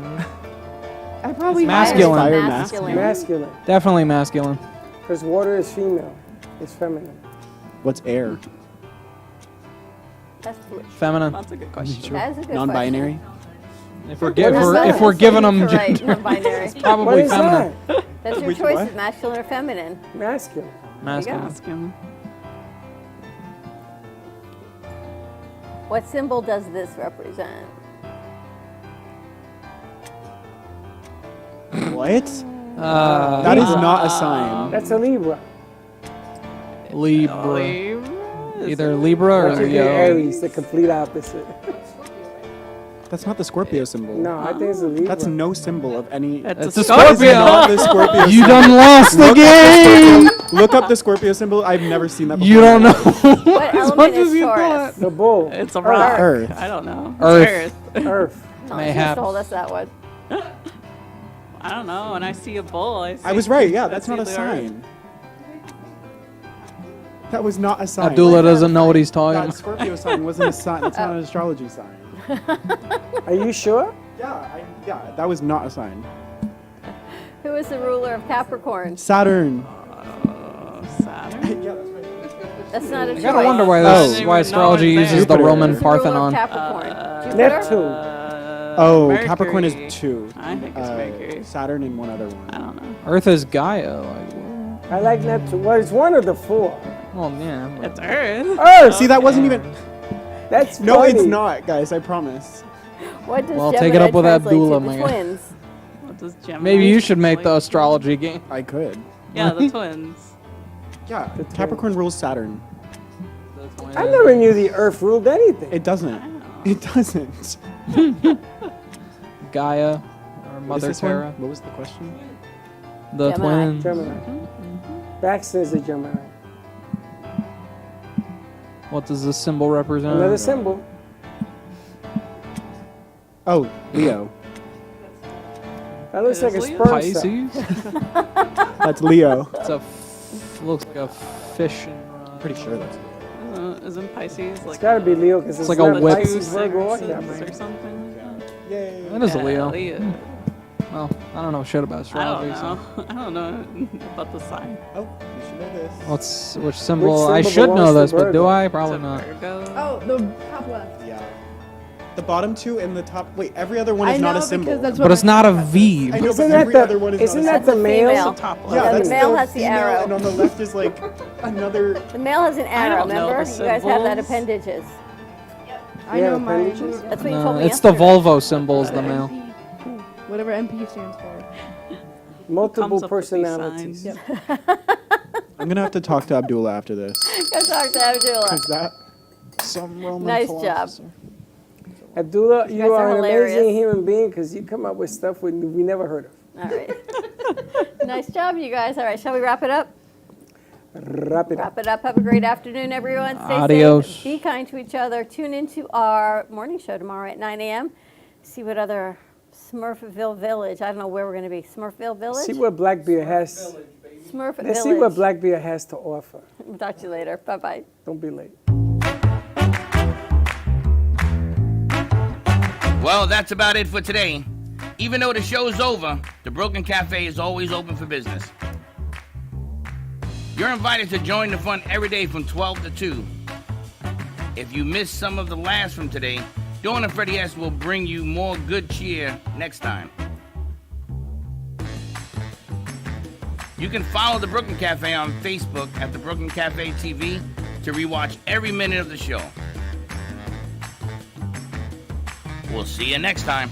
I probably
Masculine.
Fire
Masculine.
Masculine.
Definitely masculine.
Because water is female. It's feminine.
What's air?
That's
Feminine.
That's a good question.
That is a good
Non-binary?
If we're,
What is that?
if we're giving them
Right,
gender,
non-binary.
it's probably
What is
feminine.
that?
That's your
Which
choice,
what?
is masculine or feminine.
Masculine.
Masculine.
Masculine.
What symbol does this represent?
What? That is not a sign.
That's a Libra.
Libra. Either Libra or
What's your
Leo.
Aries, the complete opposite.
That's not the Scorpio symbol.
No, I think it's a Libra.
That's no symbol of any.
It's a
That is
Scorpio.
not the Scorpio
You
symbol.
done lost the
Look up
game.
Look up the Scorpio symbol. I've never seen that before.
You don't know.
What
as
element
much
is
as you
Taurus?
thought.
The bull.
It's a rock.
Earth.
I don't know.
Earth.
Earth.
Oh,
Mayhaps.
she told us that one.
I don't know. When I see a bull,
I was right. Yeah, that's not a
usually Earth.
sign. That was not a sign.
Abdullah doesn't know what he's talking
That
about.
Scorpio sign wasn't a sign. That's not an astrology sign.
Are you sure?
Yeah, that was not a sign.
Who is the ruler of Capricorn?
Saturn.
Saturn.
That's not a
I
choice.
gotta wonder why why astrology uses the
Jupiter.
Roman
Who's the ruler of
Parthenon.
Capricorn? Jupiter?
Neptune.
Oh,
Mercury.
Capricorn is 2.
I think it's Mercury.
Saturn and one other one.
I don't know.
Earth is Gaia. Like,
I like Neptune. Well, it's one of the 4.
well, yeah. but-
It's Earth.
Earth!
See, that wasn't even.
That's
No,
funny.
it's not, guys. I promise.
What does
Well,
Gemini
take it up with
translate
Abdullah,
to?
my
The
guy.
twins.
What does Gemini
Maybe you should make the
translate?
astrology game.
I could.
Yeah, the twins.
Yeah, Capricorn rules Saturn.
I never knew the Earth ruled anything.
It doesn't. It doesn't.
Gaia or
What is
Mother
this one?
Terra.
What was the question?
The
Gemini.
twins.
Gemini. Baxter's a Gemini.
What does this symbol represent?
Another symbol.
Oh, Leo.
That looks like a
Leo?
sperm cell.
Pisces.
That's Leo.
Looks like a fish.
Pretty sure that's Leo.
Isn't Pisces like?
It's got to be Leo because it's
like
not
a whip.
Pisces, Virgo, or
or
Capricorn.
something.
Yay.
That is a
Yeah,
Leo.
Leo.
Well, I don't know shit about
I don't
astrology.
know. I don't know about the sign.
Oh, you should know this.
Which symbol? I
symbol
should know
belongs to
this, but do
Virgo?
I? Probably not.
Virgo.
Oh, the top left.
Yeah. The bottom two and the top. Wait, every other one
I
is not
know
a symbol.
because that's
But
what
it's
my
not a
top
V.
I know, but
Isn't that
every
the-
other one is
isn't
not
that
a
the
symbol.
male?
The top left.
Yeah,
The
that's
male
the
has the
female,
arrow.
and on the left is like another.
The male has an arrow,
don't know
remember?
the
You guys have that
symbols.
appendages.
I
Yeah,
know my
appendages?
That's what you
No,
told me
it's the
yesterday.
Volvo symbols, the male.
whatever MP stands for.
Multiple
Comes up with these
personalities.
signs.
I'm gonna have to talk to Abdullah after this.
Go talk to Abdullah.
Cause that.
Some Roman
Nice job.
philosopher.
Abdullah,
You
you
guys
are
are
an
hilarious.
amazing human being because you come up with stuff we never heard of.
All right. Nice job, you guys. All right, shall we wrap it up?
Wrap it up.
Wrap it up. Have a great afternoon, everyone. Stay
Adios.
safe. Be kind to each other. Tune into our morning show tomorrow at 9 a.m. See what other Smurfville Village. I don't know where we're going to be. Smurfville Village?
See what Blackbeard has.
Smurf
Let's
Village.
see what Blackbeard has to offer.
We'll talk to you later. Bye-bye.
Don't be late.
Well, that's about it for today. Even though the show's over, the Broken Cafe is always open for business. You're invited to join the fun every day from 12 to 2. If you missed some of the laughs from today, Dawn and Freddie S. will bring you more good cheer next time. You can follow the Brooklyn Cafe on Facebook at the Brooklyn Cafe TV to rewatch every minute of the show. We'll see you next time.